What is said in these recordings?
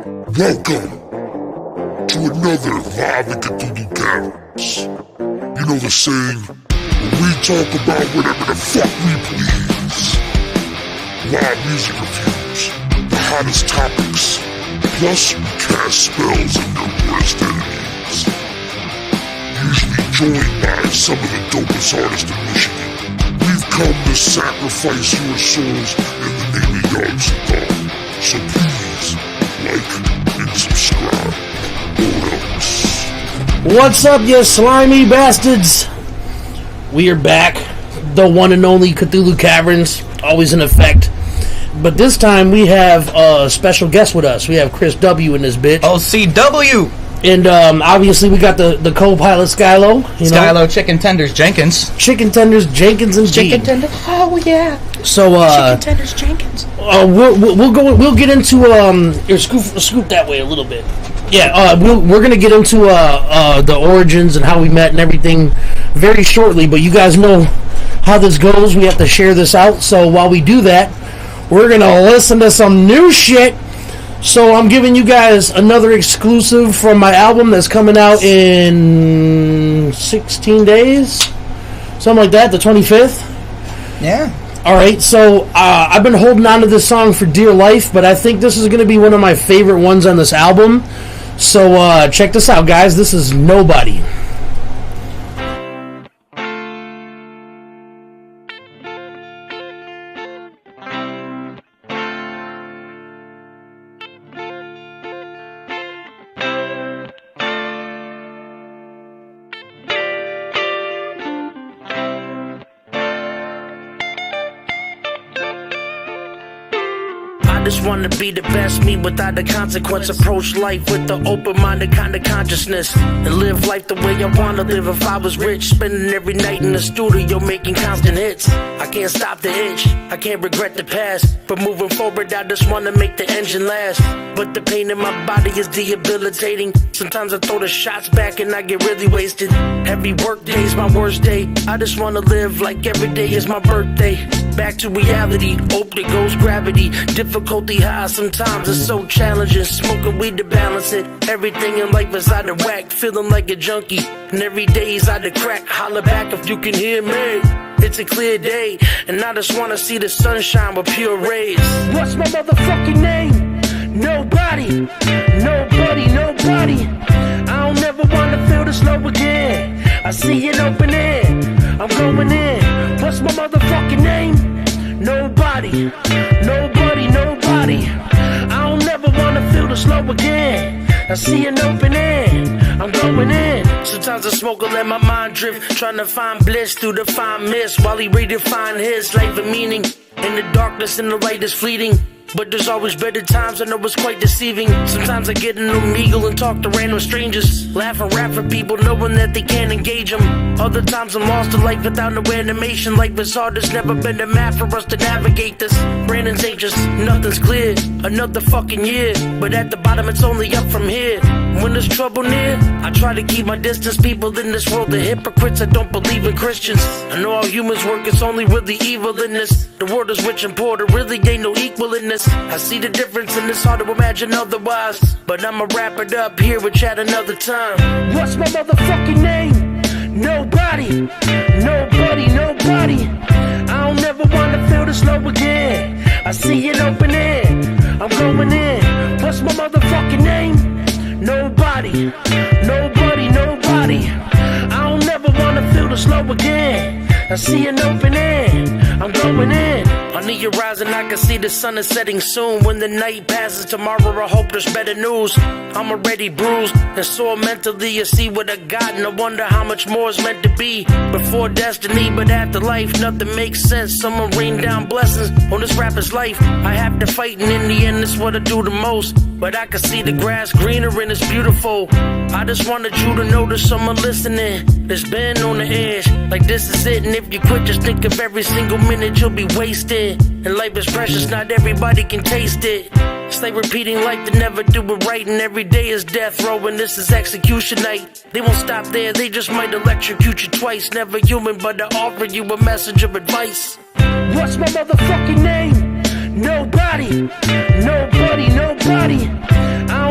Welcome to another Live and Cthulhu Caverns. You know the saying, we talk about whatever the fuck we please. Live music reviews, the hottest topics, plus we cast spells on your worst enemies. Usually joined by some of the dopest artists in Michigan, we've come to sacrifice your souls in the name of Yards of God. So please, like and subscribe, or else. What's up, you slimy bastards? We are back. The one and only Cthulhu Caverns, always in effect. But this time we have a special guest with us. We have Khris W in this bitch. OCW! And obviously we got the co-pilot Skyylo. Skyylo, Chicken Tenders Jenkins. Chicken Tenders Jenkins and Chicken Tenders, oh yeah. So Chicken Tenders Jenkins. We'll get into scoop that way a little bit. Yeah, we're gonna get into the origins and how we met and everything very shortly. But you guys know how this goes. We have to share this out. So while we do that, we're gonna listen to some new shit. So I'm giving you guys another exclusive from my album that's coming out in 16 days, something like that, the 25th. Yeah. All right, so I've been holding on to this song for dear life, but I think this is going to be one of my favorite ones on this album. So check this out, guys. This is Nobody. I just wanna be the best me without the consequence. Approach life with the open-minded kind of consciousness and live life the way I wanna live. If I was rich, spending every night in the studio making constant hits. I can't stop the itch, I can't regret the past, but moving forward I just wanna make the engine last. But the pain in my body is debilitating. Sometimes I throw the shots back and I get really wasted. Every work day's my worst day. I just wanna live like every day is my birthday. Back to reality, hope there goes gravity. Difficulty high, sometimes it's so challenging. Smoking weed to balance it. Everything in life is out of whack, feeling like a junkie. And every day is out of crack. Holler back if you can hear me. It's a clear day, and I just wanna see the sunshine with pure rays. What's my motherfucking name? Nobody, nobody, nobody. I don't ever wanna feel this low again. I see an opening, I'm going in. What's my motherfucking name? Nobody, nobody, nobody. I don't ever wanna feel this low again. I see an opening, I'm going in. Sometimes I smoke and let my mind drift, trying to find bliss through the fine mist, while he redefine his life and meaning. In the darkness and the light is fleeting, but there's always better times. I know it's quite deceiving. Sometimes I get in Omegle and talk to random strangers, laugh and rap for people knowing that they can't engage them. Other times I'm lost in life without no animation. Life is hard, there's never been a map for us to navigate this. Brandon's anxious, nothing's clear. Another fucking year, but at the bottom it's only up from here. When there's trouble near, I try to keep my distance. People in this world are hypocrites, I don't believe in Christians. I know all humans work, it's only really evil in this. The world is rich and poor, there really ain't no equal in this. I see the difference and it's hard to imagine otherwise, but I'ma wrap it up here with chat another time. What's my motherfucking name? Nobody, nobody, nobody. I don't ever wanna feel this low again. I see an opening, I'm going in. What's my motherfucking name? Nobody, nobody, nobody. I don't ever wanna feel this low again. I see an opening, I'm going in. On the horizon I can see the sun is setting soon. When the night passes tomorrow I hope there's better news. I'm already bruised and sore mentally. You see what I got and I wonder how much more is meant to be. Before destiny but after life nothing makes sense. Someone rain down blessings on this rapper's life. I have to fight and in the end it's what I do the most. But I can see the grass greener and it's beautiful. I just wanted you to know there's someone listening that's been on the edge. Like this is it, and if you quit just think of every single minute you'll be wasted. And life is precious, not everybody can taste it. It's like repeating life to never do it right, and every day is death row and this is execution night. They won't stop there, they just might electrocute you twice. Never human, but I offer you a message of advice. What's my motherfucking name? Nobody, nobody, nobody. I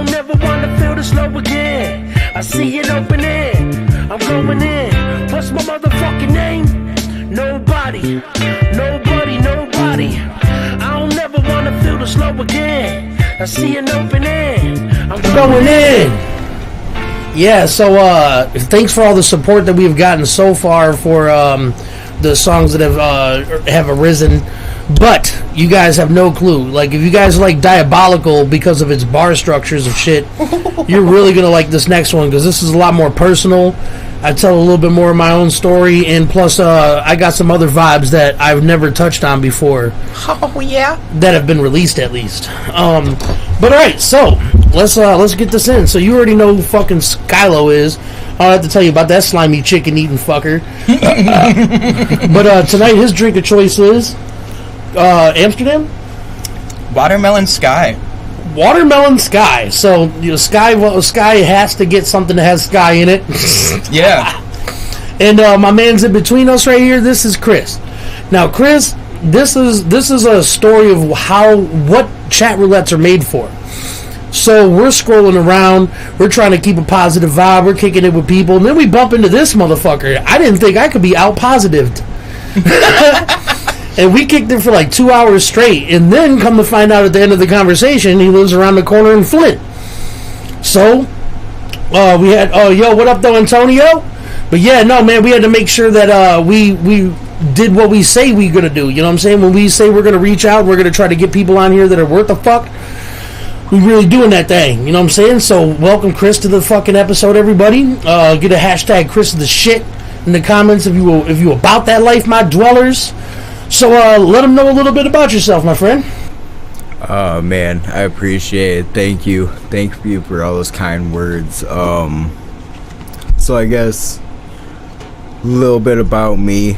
slow again. I see it opening. I'm going in. What's my motherfucking name? Nobody. I don't never wanna feel the slow again. I see an opening. I'm Going in. Yeah, so thanks for all the support that we've gotten so far for the songs that have arisen. But you guys have no clue. Like, if you guys like Diabolical because of its bar structures of shit, you're really gonna like this next one, because this is a lot more personal. I tell a little bit more of my own story, and plus I got some other vibes that I've never touched on before. Oh yeah. That have been released, at least. But alright, so let's get this in. So you already know who fucking Skyylo is. I don't have to tell you about that slimy chicken eating fucker. But tonight his drink of choice is Amsterdam? Watermelon Sky. Watermelon Sky. So Sky has to get something that has Sky in it. Yeah. And my man's in between us right here. This is Khris. Now, Khris, this is a story of what chat roulettes are made for. So we're scrolling around, we're trying to keep a positive vibe, we're kicking it with people, and then we bump into this motherfucker. I didn't think I could be out positived. And we kicked it for like 2 hours straight, and then come to find out at the end of the conversation, he lives around the corner in Flint. So we had, yo, what up though, Antonio? But yeah, no, man, we had to make sure that we did what we say we're gonna do. You know what I'm saying? When we say we're gonna reach out, we're gonna try to get people on here that are worth the fuck. We really doing that thing. You know what I'm saying? So welcome Khris to the fucking episode, everybody. Get a hashtag Khris the shit in the comments if you about that life, my dwellers. So let them know a little bit about yourself, my friend. Man, I appreciate it. Thank you for all those kind words. So I guess a little bit about me.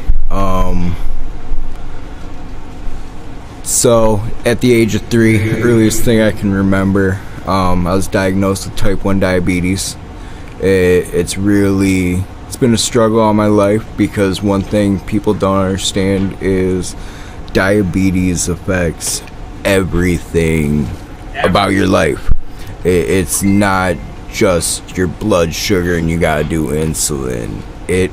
So at the age of 3, earliest thing I can remember, I was diagnosed with type 1 diabetes. It's been a struggle all my life, because one thing people don't understand is diabetes affects everything about your life. It's not just your blood sugar and you gotta do insulin. It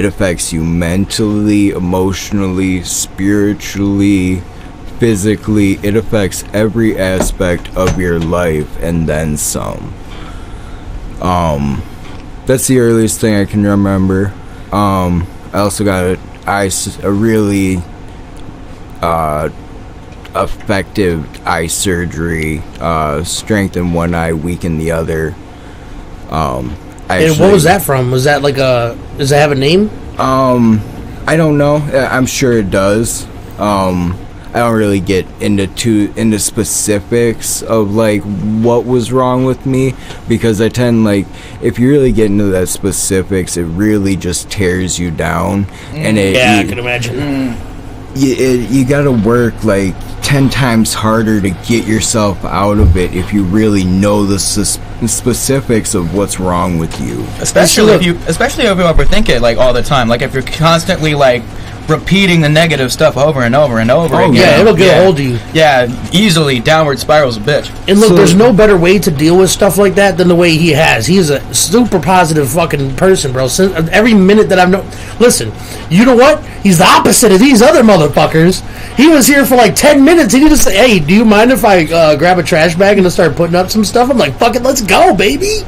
affects you mentally, emotionally, spiritually, physically. It affects every aspect of your life and then some. That's the earliest thing I can remember. I also got a really effective eye surgery. Strength in one eye, weak in the other. And what was that from? Was that like does it have a name? I don't know. I'm sure it does. I don't really get into specifics of like what was wrong with me, because I tend, like, if you really get into that specifics, it really just tears you down. And I can imagine. You gotta work like 10 times harder to get yourself out of it if you really know the specifics of what's wrong with you. Especially if you overthink it like all the time. Like if you're constantly like repeating the negative stuff over and over and over again. Yeah, it'll get a hold of you. Yeah, easily downward spirals a bitch. And look, there's no better way to deal with stuff like that than the way he has. He is a super positive fucking person, bro. Since every minute that I've known... Listen, you know what? He's the opposite of these other motherfuckers. He was here for like 10 minutes. He just say, hey, do you mind if I grab a trash bag and just start putting up some stuff? I'm like, fuck it, let's go, baby.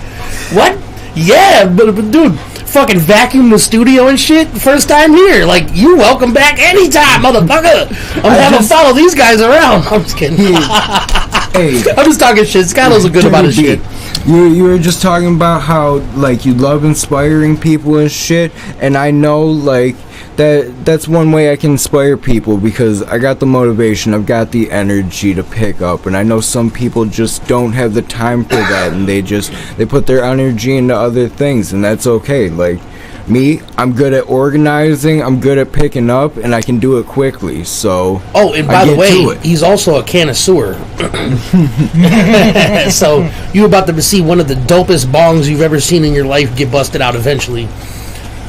What? Yeah, but dude... Fucking vacuum the studio and shit. First time here. Like, you welcome back anytime, motherfucker. I'm having to follow these guys around. I'm just kidding. Hey, I'm just talking shit. Skyylo's a good about his shit. You were just talking about how, like, you love inspiring people and shit, and I know, like, that's one way I can inspire people, because I got the motivation, I've got the energy to pick up, and I know some people just don't have the time for that, and they put their energy into other things, and that's okay. Like me, I'm good at organizing, I'm good at picking up, and I can do it quickly. So and by the way, he's also a connoisseur. So you're about to see one of the dopest bongs you've ever seen in your life get busted out eventually.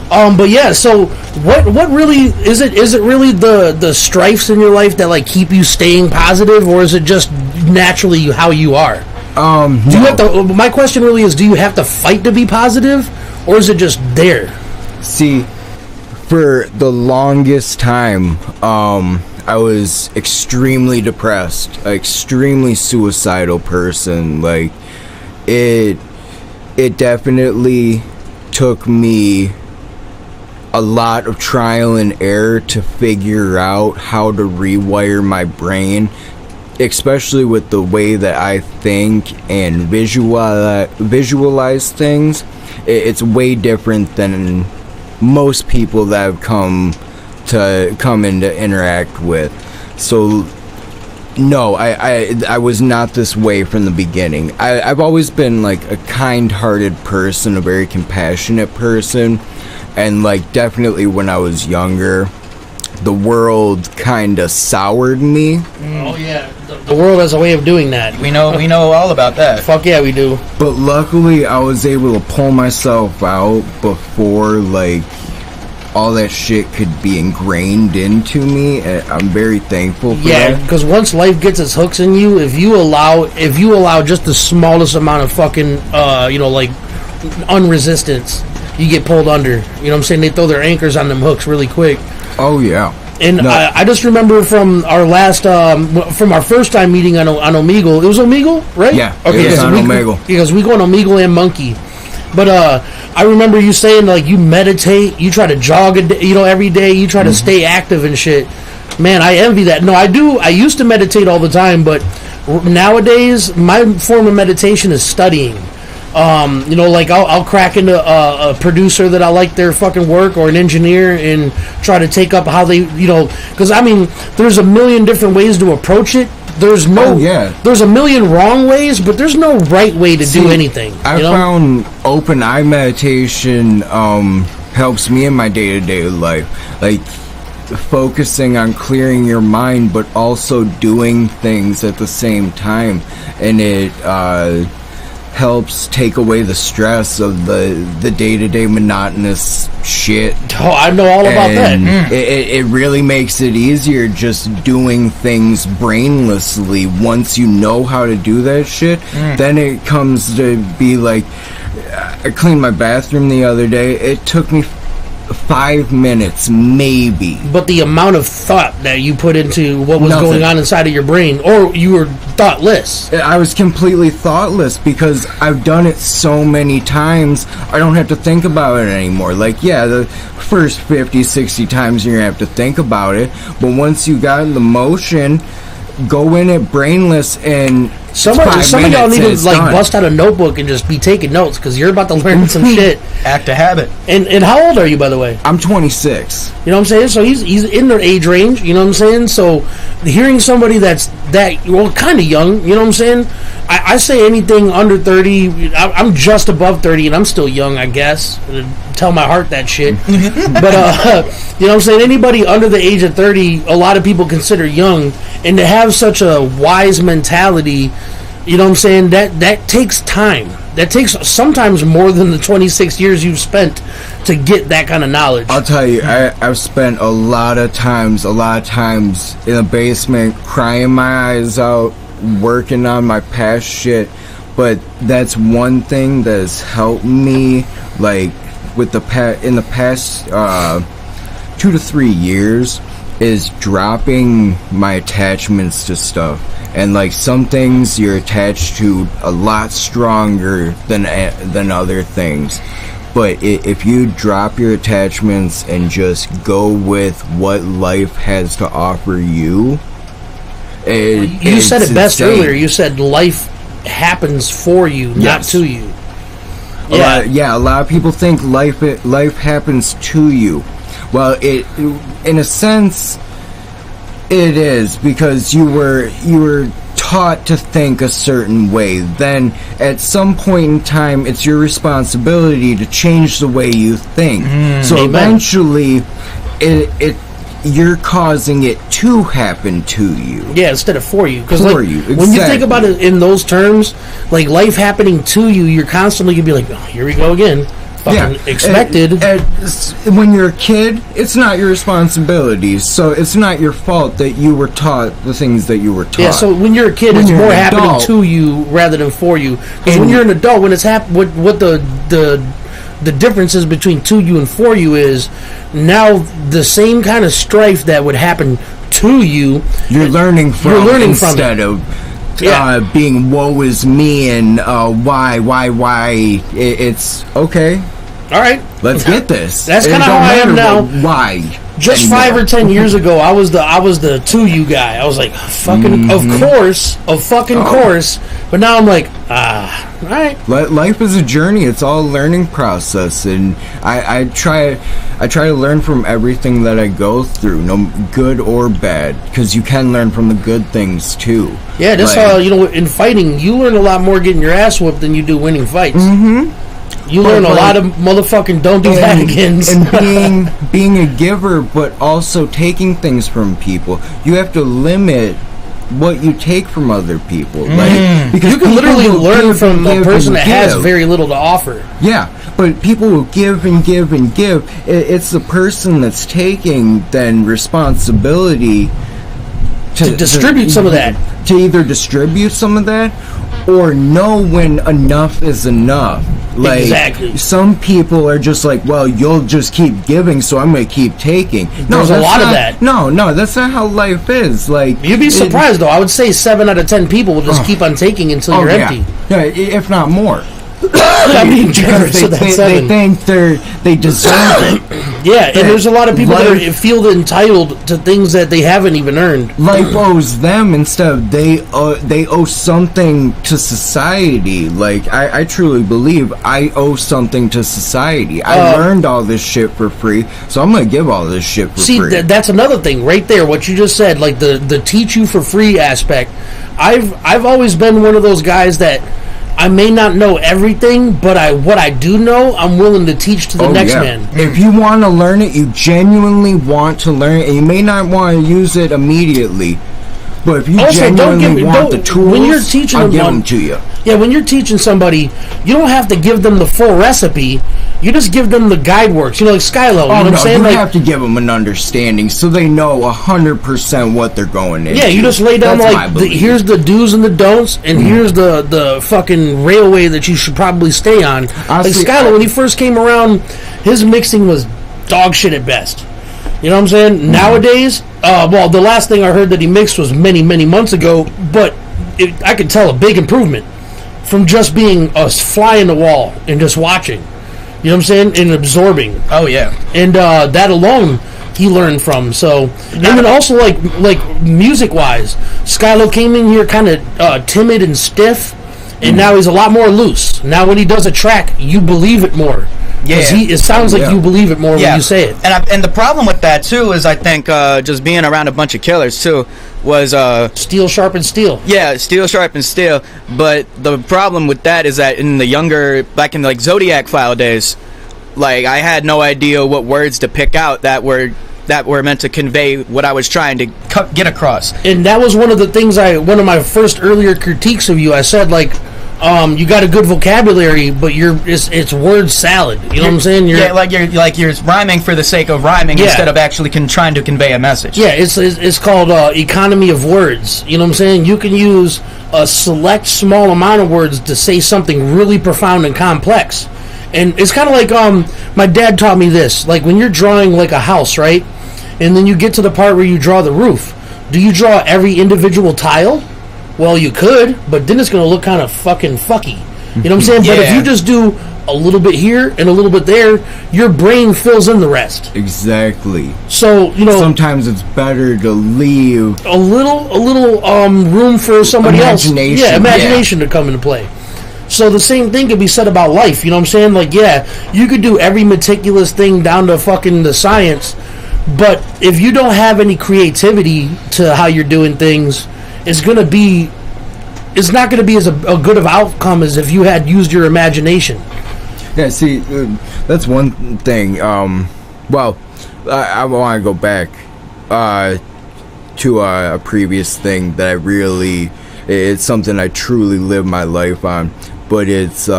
But yeah, so what really is it? Is it really the strifes in your life that like keep you staying positive, or is it just naturally how you are? Do you have to? My question really is: do you have to fight to be positive, or is it just there? See, for the longest time, I was extremely depressed, an extremely suicidal person. Like, it definitely took me a lot of trial and error to figure out how to rewire my brain, especially with the way that I think and visualize things. It's way different than most people that have come in to interact with. So no, I was not this way from the beginning. I've always been like a kind-hearted person, a very compassionate person, and like definitely when I was younger, the world kind of soured me. Oh yeah, the world has a way of doing that. We know all about that. Fuck yeah, we do. But luckily, I was able to pull myself out before like all that shit could be ingrained into me, and I'm very thankful for that. Yeah, because once life gets its hooks in you, if you allow just the smallest amount of fucking like unresistance, you get pulled under. You know what I'm saying? They throw their anchors on them hooks really quick. Oh yeah. And no. I just remember from our last, from our first time meeting on Omegle. It was Omegle, right? Yeah. Okay. It was on Omegle. Because we go on Omegle and Monkey. But I remember you saying like you meditate, you try to jog every day, you try to stay active and shit. Man, I envy that. No, I do. I used to meditate all the time, but nowadays my form of meditation is studying. Like I'll crack into a producer that I like their fucking work, or an engineer, and try to take up how they, because I mean, there's a million different ways to approach it. There's a million wrong ways, but there's no right way to do anything. I found open eye meditation helps me in my day-to-day life, like focusing on clearing your mind, but also doing things at the same time, and it helps take away the stress of the day-to-day monotonous shit. Oh, I know all about that. It really makes it easier just doing things brainlessly. Once you know how to do that shit, then it comes to be like, I cleaned my bathroom the other day. It took me 5 minutes, maybe. But the amount of thought that you put into what was going on inside of your brain, or you were thoughtless. I was completely thoughtless because I've done it so many times, I don't have to think about it anymore. Like, yeah, the first 50, 60 times you're going to have to think about it, but once you got in the motion, go in it brainless, and some of y'all need to like bust out a notebook and just be taking notes, because you're about to learn some shit. Act a habit. And how old are you, by the way? I'm 26. You know what I'm saying? So he's in their age range. You know what I'm saying? So hearing somebody that's kind of young. You know what I'm saying? I say anything under 30. I'm just above 30, and I'm still young, I guess. Tell my heart that shit. But you know what I'm saying? Anybody under the age of 30, a lot of people consider young, and to have such a wise mentality. You know what I'm saying? That takes time. That takes sometimes more than the 26 years you've spent to get that kind of knowledge. I'll tell you, I've spent a lot of times in the basement crying my eyes out, working on my past shit. But that's one thing that has helped me, like, in the past 2 to 3 years, is dropping my attachments to stuff. And like some things you're attached to a lot stronger than other things. But if you drop your attachments and just go with what life has to offer you, you said it best earlier. You said life happens for you, not to you. A lot of people think life happens to you. Well, in a sense, it is, because you were taught to think a certain way. Then at some point in time, it's your responsibility to change the way you think. So eventually, you're causing it to happen to you. Yeah, instead of for you. Because for you, exactly. When you think about it in those terms, like life happening to you, you're constantly gonna be like, oh, here we go again. fucking expected. When you're a kid, it's not your responsibility, so it's not your fault that you were taught the things that you were taught. Yeah, so when you're a kid, it's more happening to you rather than for you. Because when you're an adult, when it's what the differences between to you and for you is now the same kind of strife that would happen to you. You're learning from instead of being woe is me and why. It's okay. All right, let's get this. That's kind of how I am now. Why? Just 5 or 10 years ago, I was the to you guy. I was like, fucking, of course. But now I'm like, all right. Life is a journey. It's all a learning process, and I try to learn from everything that I go through, no good or bad, because you can learn from the good things too. Yeah, that's how in fighting, you learn a lot more getting your ass whooped than you do winning fights. Mm-hmm. You learn a lot of motherfucking don't do that again. And being a giver, but also taking things from people. You have to limit what you take from other people. Like, because you can literally learn from a person that has very little to offer. Yeah, but people will give and give and give. It's the person that's taking then responsibility to distribute some of that. To either distribute some of that or know when enough is enough. Like, exactly. Some people are just like, well, you'll just keep giving, so I'm going to keep taking. No, there's a lot of that. No, that's not how life is. Like, you'd be surprised, though. I would say 7 out of 10 people will just keep on taking until you're empty. Yeah, if not more. I mean, they think they deserve it. Yeah, and there's a lot of people that feel entitled to things that they haven't even earned. Life owes them instead of they owe something to society. Like, I truly believe I owe something to society. I learned all this shit for free, so I'm gonna give all this shit for free. See, that's another thing right there. What you just said, like the teach you for free aspect. I've always been one of those guys that I may not know everything, but what I do know, I'm willing to teach to the next man. If you want to learn it, you genuinely want to learn it, and you may not want to use it immediately, but if you genuinely want the tools, when you're teaching I'll give them to you. Yeah, when you're teaching somebody, you don't have to give them the full recipe. You just give them the guide works. You know, like Skyylo. You know what I'm saying? You have to give them an understanding so they know 100% what they're going into. Yeah, you just lay down here's the do's and the don'ts, and here's the fucking railway that you should probably stay on. Honestly, like Skyylo, when he first came around, his mixing was dog shit at best. You know what I'm saying? Nowadays, the last thing I heard that he mixed was many, many months ago, but I could tell a big improvement from just being a fly in the wall and just watching. You know what I'm saying? And absorbing. Oh, yeah. And that alone he learned from. So, and then also like music-wise, Skyylo came in here kind of timid and stiff, and now he's a lot more loose. Now when he does a track, you believe it more. Yeah, it sounds like you believe it more when you say it. And the problem with that too is I think just being around a bunch of killers too was steel sharpens steel. Yeah, steel sharpens steel. But the problem with that is that in the younger, back in like Zodiac File days, like I had no idea what words to pick out that were meant to convey what I was trying to get across. And that was one of the things one of my first earlier critiques of you. I said like, you got a good vocabulary, but it's word salad. You know what I'm saying? You're rhyming for the sake of rhyming instead of actually trying to convey a message. Yeah, it's called economy of words. You know what I'm saying? You can use a select small amount of words to say something really profound and complex. And it's kind of like my dad taught me this. Like when you're drawing like a house, right? And then you get to the part where you draw the roof. Do you draw every individual tile? Well, you could, but then it's going to look kind of fucking fucky. You know what I'm saying? But if you just do a little bit here and a little bit there, your brain fills in the rest. Exactly. So, sometimes it's better to leave a little room for somebody else. Imagination to come into play. So the same thing could be said about life. You know what I'm saying? Like, you could do every meticulous thing down to fucking the science, but if you don't have any creativity to how you're doing things, it's not going to be as a good of outcome as if you had used your imagination. Yeah, see, that's one thing. I want to go back to a previous thing that it's something I truly live my life on, but it's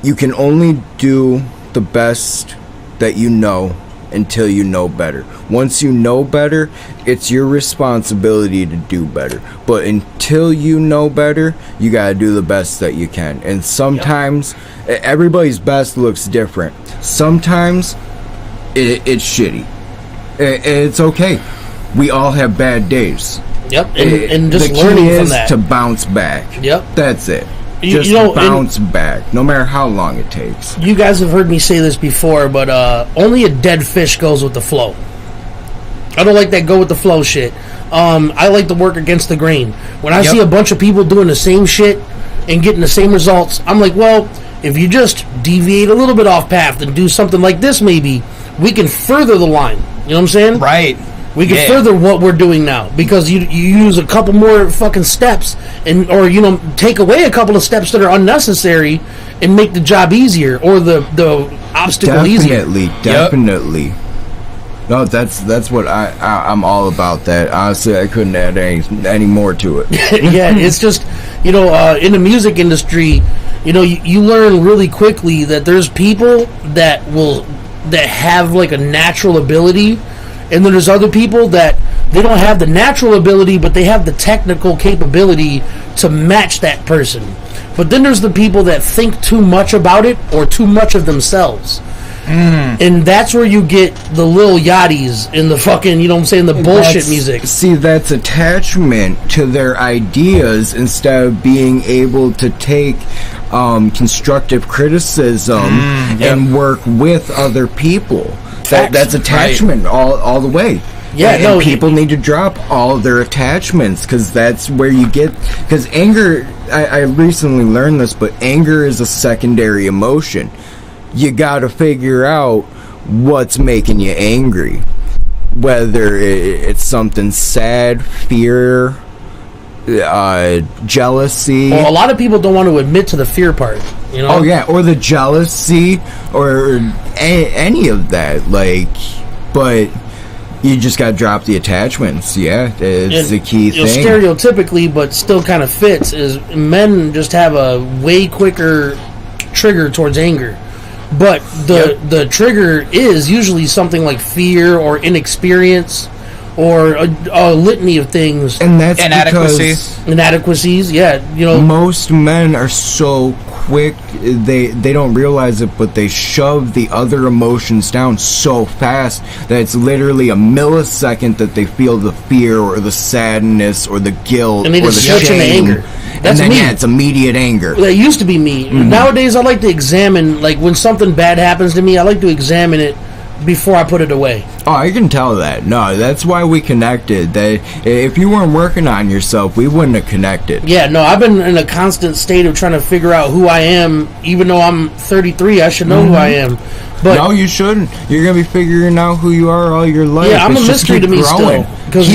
you can only do the best that you know until you know better. Once you know better, it's your responsibility to do better. But until you know better, you gotta do the best that you can. And sometimes everybody's best looks different. Sometimes it's shitty. It's okay. We all have bad days. Yep, and just the key learning is from that. to bounce back. Yep. That's it. You Just know, bounce back, no matter how long it takes. You guys have heard me say this before, but only a dead fish goes with the flow. I don't like that go with the flow shit. I like to work against the grain. When I see a bunch of people doing the same shit and getting the same results, I'm like, well, if you just deviate a little bit off path and do something like this, maybe we can further the line. You know what I'm saying? Right. We can further what we're doing now, because you use a couple more fucking steps, or take away a couple of steps that are unnecessary and make the job easier, or the obstacle easier. Definitely. No, that's what I'm all about. That honestly, I couldn't add any more to it. Yeah, it's just in the music industry, you learn really quickly that there's people that have like a natural ability. And then there's other people that they don't have the natural ability, but they have the technical capability to match that person. But then there's the people that think too much about it or too much of themselves. And that's where you get the Lil Yachty's and the fucking, the bullshit music. See, that's attachment to their ideas instead of being able to take constructive criticism and work with other people. That's attachment all the way. Yeah, and people need to drop all their attachments, because that's where you get. Because anger, I recently learned this, but anger is a secondary emotion. You got to figure out what's making you angry, whether it's something sad, fear, jealousy. Well, a lot of people don't want to admit to the fear part. Oh yeah, or the jealousy, or any of that. But you just got to drop the attachments. Yeah, it's the key thing. Stereotypically, but still kind of fits, is men just have a way quicker trigger towards anger. But the trigger is usually something like fear or inexperience or a litany of things. And that's inadequacies. Yeah, most men are so quick, they don't realize it, but they shove the other emotions down so fast that it's literally a millisecond that they feel the fear or the sadness or the guilt, and they just or the switch shame. into anger. That's and then, me. it's immediate anger. That used to be me. Nowadays, I like to examine, like, when something bad happens to me, I like to examine it before I put it away. Oh, I can tell that. No, that's why we connected. That if you weren't working on yourself, we wouldn't have connected. Yeah, no, I've been in a constant state of trying to figure out who I am. Even though I'm 33, I should know who I am. But no, you shouldn't. You're going to be figuring out who you are all your life. Yeah, I'm a mystery to me still. Because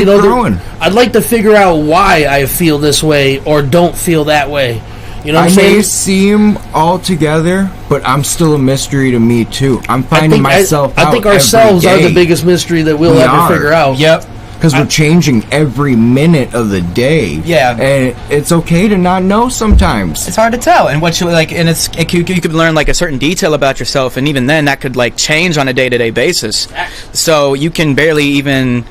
I'd like to figure out why I feel this way or don't feel that way. You know what I'm saying? I may seem all together, but I'm still a mystery to me too. I'm finding myself out. I think ourselves are the biggest mystery that we'll ever figure out. Yep. Because we're changing every minute of the day. Yeah. And it's okay to not know sometimes. It's hard to tell. And what you like, and you could learn like a certain detail about yourself, and even then that could like change on a day-to-day basis. So you can barely even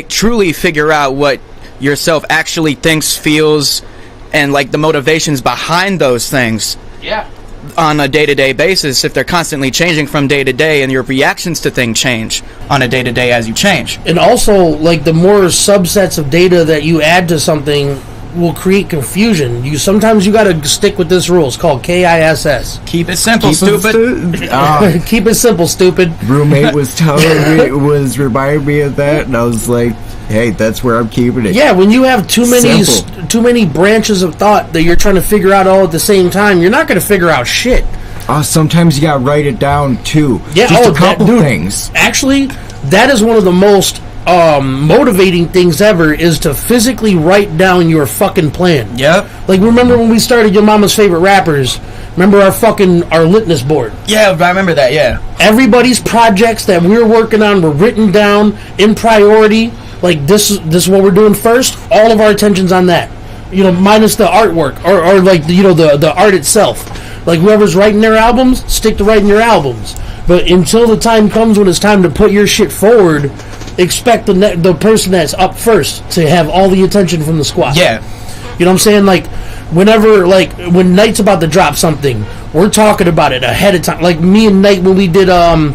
truly figure out what yourself actually thinks, feels, and like the motivations behind those things. Yeah. On a day-to-day basis, if they're constantly changing from day to day, and your reactions to things change on a day-to-day as you change. And also, like, the more subsets of data that you add to something will create confusion. Sometimes you gotta stick with this rule. It's called KISS. Keep it simple, stupid. Keep it simple, stupid. Roommate was reminding me of that, and I was like, hey, that's where I'm keeping it. Yeah, when you have too many branches of thought that you're trying to figure out all at the same time, you're not going to figure out shit. Sometimes you got to write it down, too. Yeah, just a couple things. Actually, that is one of the most motivating things ever, is to physically write down your fucking plan. Yep. Like, remember when we started Your Mama's Favorite Rappers? Remember our litmus board? Yeah, I remember that, yeah. Everybody's projects that we were working on were written down in priority. Like, this is what we're doing first. All of our attention's on that. Minus the artwork or like the art itself. Like, whoever's writing their albums, stick to writing your albums. But until the time comes when it's time to put your shit forward, expect the person that's up first to have all the attention from the squad. Yeah. You know what I'm saying? Like, whenever, like, when Nyte's about to drop something, we're talking about it ahead of time. Like, me and Nyte, when we did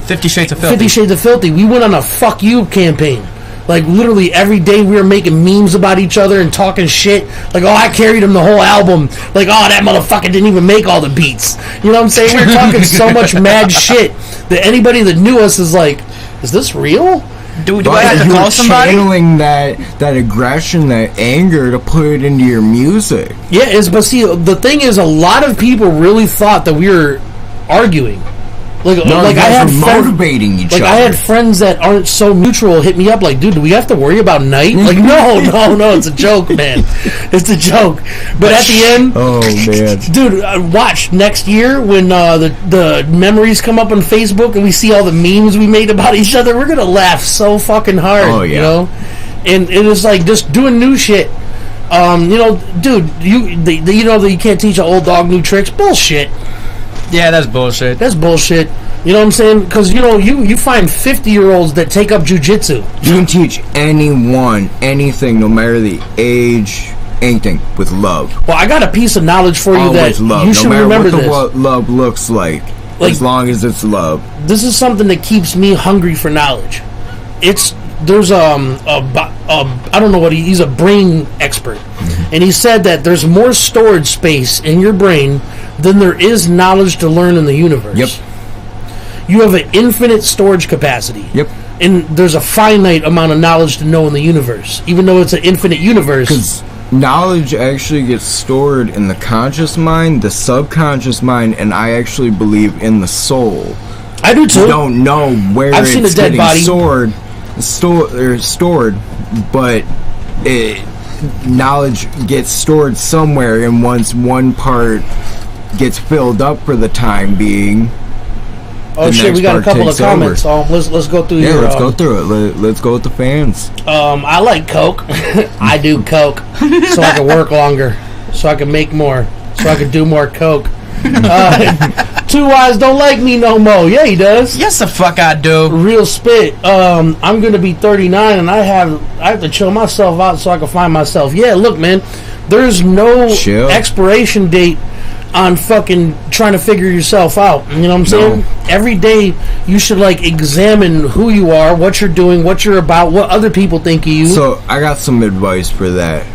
50 Shades of Filthy. 50 Shades of Filthy, we went on a fuck you campaign. Like, literally every day we were making memes about each other and talking shit. Like, oh, I carried him the whole album. Like, oh, that motherfucker didn't even make all the beats. You know what I'm saying? We were talking so much mad shit that anybody that knew us is like, is this real? Do I have to call somebody? Channeling that aggression, that anger to put it into your music. Yeah, but see, the thing is, a lot of people really thought that we were arguing. Like I had motivating each other. I had friends that aren't so neutral hit me up like, dude, do we have to worry about Nyte? Like, no, it's a joke, man. It's a joke. But at the end, oh man, dude, watch next year when the memories come up on Facebook and we see all the memes we made about each other. We're gonna laugh so fucking hard. Oh yeah, you know. And it was like just doing new shit. You know, dude, you know that you can't teach an old dog new tricks. Bullshit. Yeah, that's bullshit. That's bullshit. You know what I'm saying? Because, you know, you find 50-year-olds that take up jujitsu. You can teach anyone anything, no matter the age, anything, with love. Well, I got a piece of knowledge for you Always that love. you should remember this. What love looks like, as long as it's love. This is something that keeps me hungry for knowledge. There's I don't know what he's a brain expert, and he said that there's more storage space in your brain than there is knowledge to learn in the universe. Yep. You have an infinite storage capacity. Yep. And there's a finite amount of knowledge to know in the universe, even though it's an infinite universe. Because knowledge actually gets stored in the conscious mind, the subconscious mind, and I actually believe in the soul. I do too. You don't know where I've seen it's a dead getting body. stored, but knowledge gets stored somewhere, and once one part gets filled up for the time being, oh shit, we got a couple of comments. Let's go through. Yeah, let's go through it. Let's go with the fans. I like coke. I do coke so I can work longer, so I can make more, so I can do more coke. Two Eyes don't like me no more. Yeah, he does. Yes, the fuck I do. Real spit. I'm gonna be 39 and I have to chill myself out so I can find myself. Yeah, look, man, there's no expiration date on fucking trying to figure yourself out. You know what I'm saying? Every day you should like examine who you are, what you're doing, what you're about, what other people think of you. So I got some advice for that.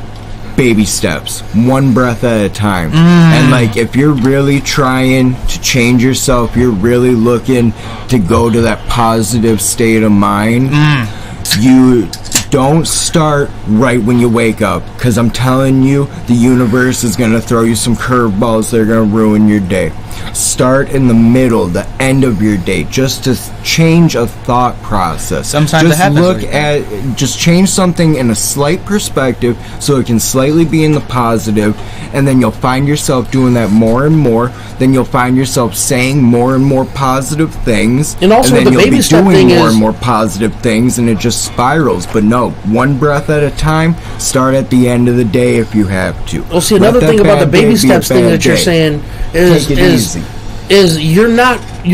Baby steps, one breath at a time. And like, if you're really trying to change yourself, you're really looking to go to that positive state of mind, you don't start right when you wake up, because I'm telling you, the universe is going to throw you some curveballs that are going to ruin your day. Start in the middle, the end of your day, just to change a thought process. Sometimes it happens. Just change something in a slight perspective so it can slightly be in the positive, and then you'll find yourself doing that more and more. Then you'll find yourself saying more and more positive things, and also and then the baby step doing thing more is and more positive things, and it just spirals. But no, one breath at a time. Start at the end of the day if you have to. Well, see, another thing about the baby steps thing that you're saying is you're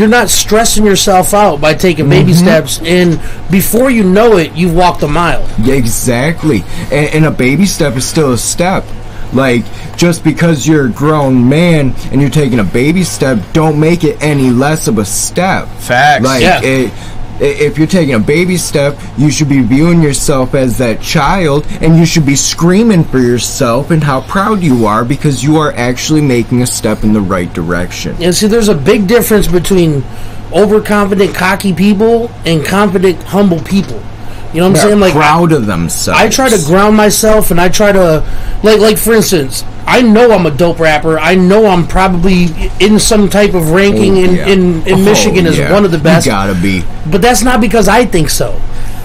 not stressing yourself out by taking baby steps, and before you know it, you've walked a mile. Yeah, exactly. And a baby step is still a step. Like, just because you're a grown man and you're taking a baby step, don't make it any less of a step. Facts. Like, if you're taking a baby step, you should be viewing yourself as that child, and you should be screaming for yourself and how proud you are, because you are actually making a step in the right direction. And see, there's a big difference between overconfident, cocky people and confident, humble people. You know what I'm saying? Like, proud of themselves. I try to ground myself, and I try to, like for instance, I know I'm a dope rapper. I know I'm probably in some type of ranking in Michigan as one of the best. You gotta be. But that's not because I think so.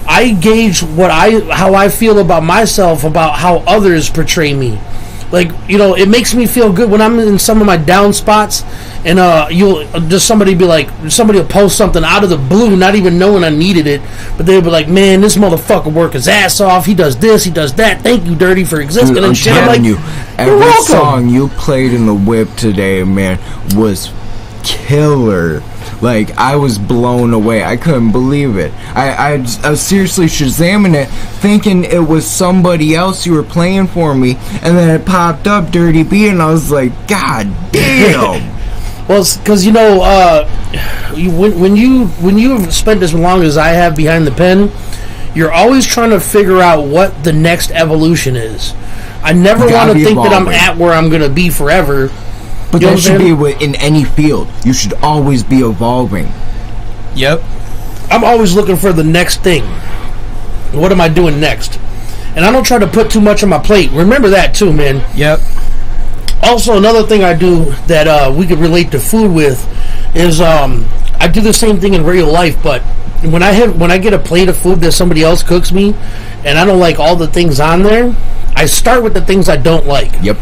I gauge how I feel about myself, about how others portray me. Like, it makes me feel good when I'm in some of my down spots, and somebody will post something out of the blue, not even knowing I needed it, but they'll be like, man, this motherfucker work his ass off, he does this, he does that, thank you, Dirty, for existing. Dude, and shit. I'm like, you, every song you played in the whip today, man, was killer. Like, I was blown away. I couldn't believe it. I was seriously Shazamming it, thinking it was somebody else you were playing for me, and then it popped up, Dirty B, and I was like, God damn. Well, because when you've spent as long as I have behind the pen, you're always trying to figure out what the next evolution is. I never want to think that I'm at where I'm going to be forever. But that should be in any field. You should always be evolving. Yep. I'm always looking for the next thing. What am I doing next? And I don't try to put too much on my plate. Remember that too, man. Yep. Also, another thing I do that we could relate to food with is I do the same thing in real life, but when I get a plate of food that somebody else cooks me, and I don't like all the things on there, I start with the things I don't like. Yep.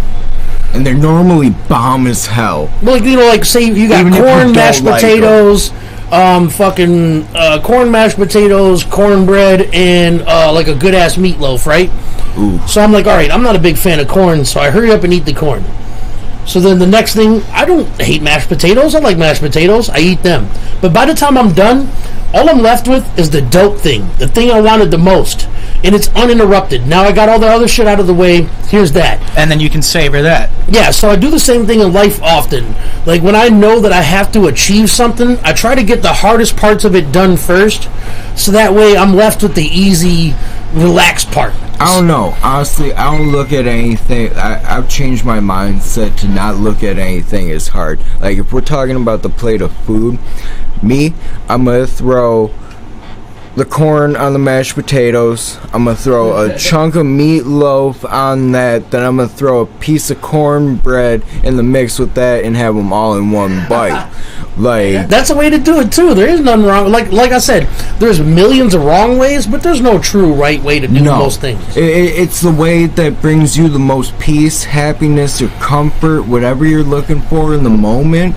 And they're normally bomb as hell. Like say you got corn, mashed potatoes, corn, mashed potatoes, cornbread, and like a good ass meatloaf, right? Ooh. So I'm like, all right, I'm not a big fan of corn, so I hurry up and eat the corn. So then the next thing, I don't hate mashed potatoes. I like mashed potatoes. I eat them. But by the time I'm done, all I'm left with is the dope thing, the thing I wanted the most. And it's uninterrupted. Now I got all the other shit out of the way. Here's that. And then you can savor that. Yeah, so I do the same thing in life often. Like when I know that I have to achieve something, I try to get the hardest parts of it done first. So that way I'm left with the easy, relaxed part. I don't know. Honestly, I don't look at anything. I've changed my mindset to not look at anything as hard. Like, if we're talking about the plate of food, I'm going to throw the corn on the mashed potatoes. I'm going to throw a chunk of meatloaf on that. Then I'm going to throw a piece of cornbread in the mix with that and have them all in one bite. Like, that's a way to do it too. There is nothing wrong. Like I said, there's millions of wrong ways, but there's no true right way to do most things. It's the way that brings you the most peace, happiness, or comfort, whatever you're looking for in the moment.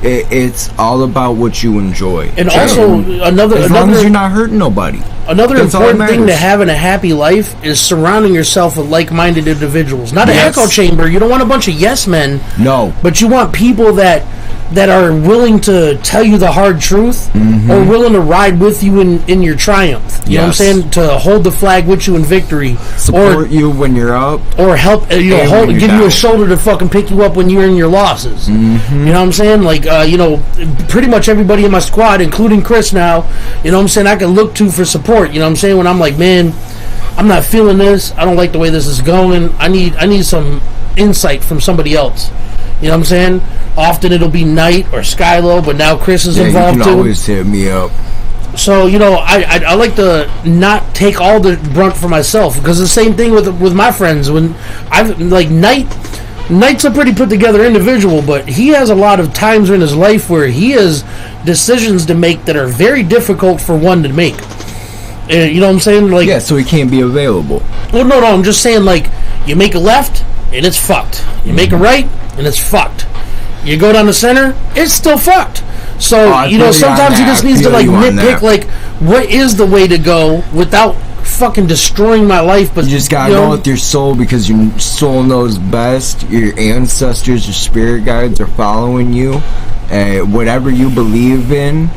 It's all about what you enjoy. And also, as long as you're not hurting nobody. Another important thing to having a happy life is surrounding yourself with like-minded individuals. Not an echo chamber. You don't want a bunch of yes men. No. But you want people that are willing to tell you the hard truth, or willing to ride with you in your triumph. You know what I'm saying? To hold the flag with you in victory. Support you when you're up. Or help, give you a shoulder to fucking pick you up when you're in your losses. You know what I'm saying? Like, pretty much everybody in my squad, including Khris now, you know what I'm saying, I can look to for support. You know what I'm saying? When I'm like, man, I'm not feeling this. I don't like the way this is going. I need some insight from somebody else. You know what I'm saying? Often it'll be Nyte or Skyylo, but now Khris is involved too. You can always hit me up. So, I like to not take all the brunt for myself, because the same thing with my friends. When I've like Nyte's a pretty put together individual, but he has a lot of times in his life where he has decisions to make that are very difficult for one to make. You know what I'm saying? Like, yeah, so he can't be available. Well, no, I'm just saying, like, you make a left and it's fucked. You make a right and it's fucked. You go down the center, it's still fucked. So, sometimes he just needs to, like, nitpick, like, what is the way to go without fucking destroying my life. But you just gotta go with your soul, because your soul knows best. Your ancestors, your spirit guides are following you. Whatever you believe in,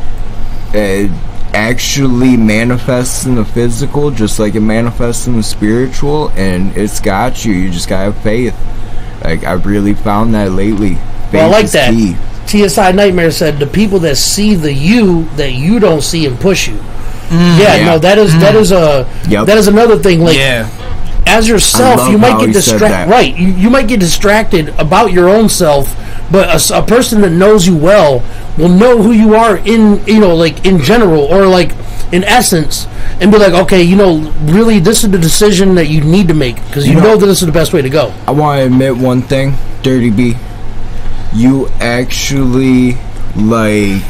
actually manifests in the physical, just like it manifests in the spiritual, and it's got you. You just gotta have faith. Like, I've really found that lately. Faith well, I like is that. Key. TSI Nightmare said, the people that see the you that you don't see and push you. That is another thing. Like, as yourself, you might get distracted. Right, you might get distracted about your own self, but a person that knows you well will know who you are in general, or like in essence, and be like, okay, really, this is the decision that you need to make, because you know that this is the best way to go. I want to admit one thing, Dirty B. You actually, like,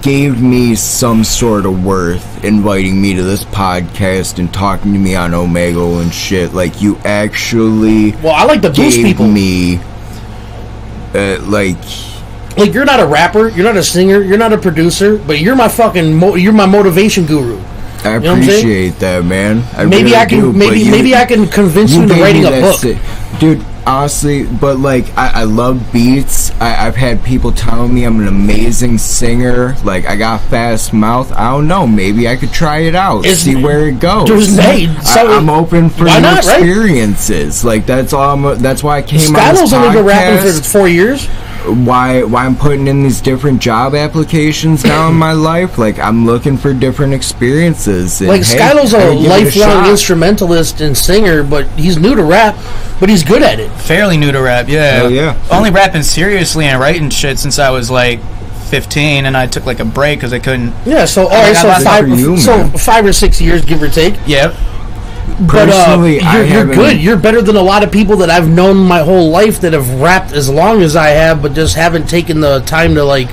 gave me some sort of worth inviting me to this podcast and talking to me on Omegle and shit. Like, you actually Well, I like to boost gave people. me like you're not a rapper, you're not a singer, you're not a producer, but you're my fucking you're my motivation guru. I You know what I'm saying? appreciate that, man. Maybe really I can do, but maybe I can convince you into gave writing me a that book. Dude, honestly, but like I love beats. I've had people telling me I'm an amazing singer. Like, I got fast mouth. I don't know. Maybe I could try it out. See where it goes. I'm open for why new not, right? experiences. Like, that's all. That's why I came on Skyylo's this only been rapping podcast. for 4 years. Why I'm putting in these different job applications now in my life. Like, I'm looking for different experiences. And, Like, hey, Skyylo's I a give it lifelong shot. instrumentalist and singer, but he's new to rap, but he's good at it. Fairly new to rap, yeah. Hell yeah. Only rapping seriously and writing shit since I was like 15, and I took like a break because I couldn't. Yeah, so all I right, got so lots of- for you, man. 5 or 6 years, give or take. Yep. But Personally, I you're haven't- good. You're better than a lot of people that I've known my whole life that have rapped as long as I have, but just haven't taken the time to like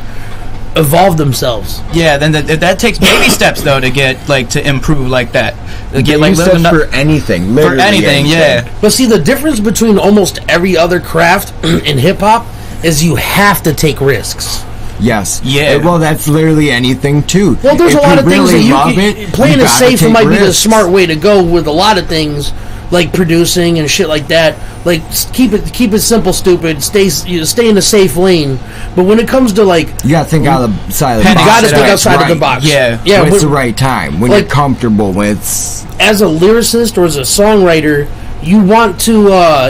evolve themselves. Yeah, then that takes baby steps though to get like to improve like that. To get like Baby steps little for anything. for Literally anything, yeah. But see, the difference between almost every other craft in hip hop is you have to take risks. Yes. Yeah. Well, that's literally anything too. Well, there's If a lot you of things really that love playing you it gotta safe take might be the risks. smart way to go with a lot of things, like producing and shit like that. Like, keep it simple, stupid. Stay in a safe lane. But when it comes to like, You gotta think outside of the You box. gotta think When it's outside of the right. box. Yeah. yeah. When it's the when- right time. When like- you're comfortable. When it's as a lyricist or as a songwriter, you want to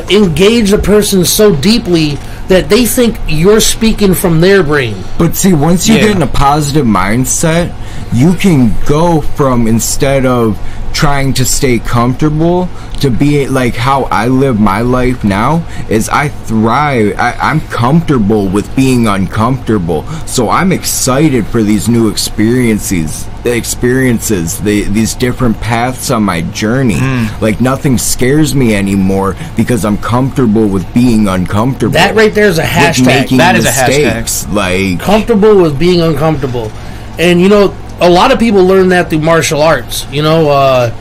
engage the person so deeply that they think you're speaking from their brain. But see, once you Yeah. get in a positive mindset, you can go from, instead of trying to stay comfortable, to be like how I live my life now is I thrive. I'm comfortable with being uncomfortable. So I'm excited for these new experiences, these different paths on my journey. Like, nothing scares me anymore because I'm comfortable with being uncomfortable. That right there is a with hashtag. making That is a hashtag. mistakes. Like, Comfortable with being uncomfortable. And you know, a lot of people learn that through martial arts. You know,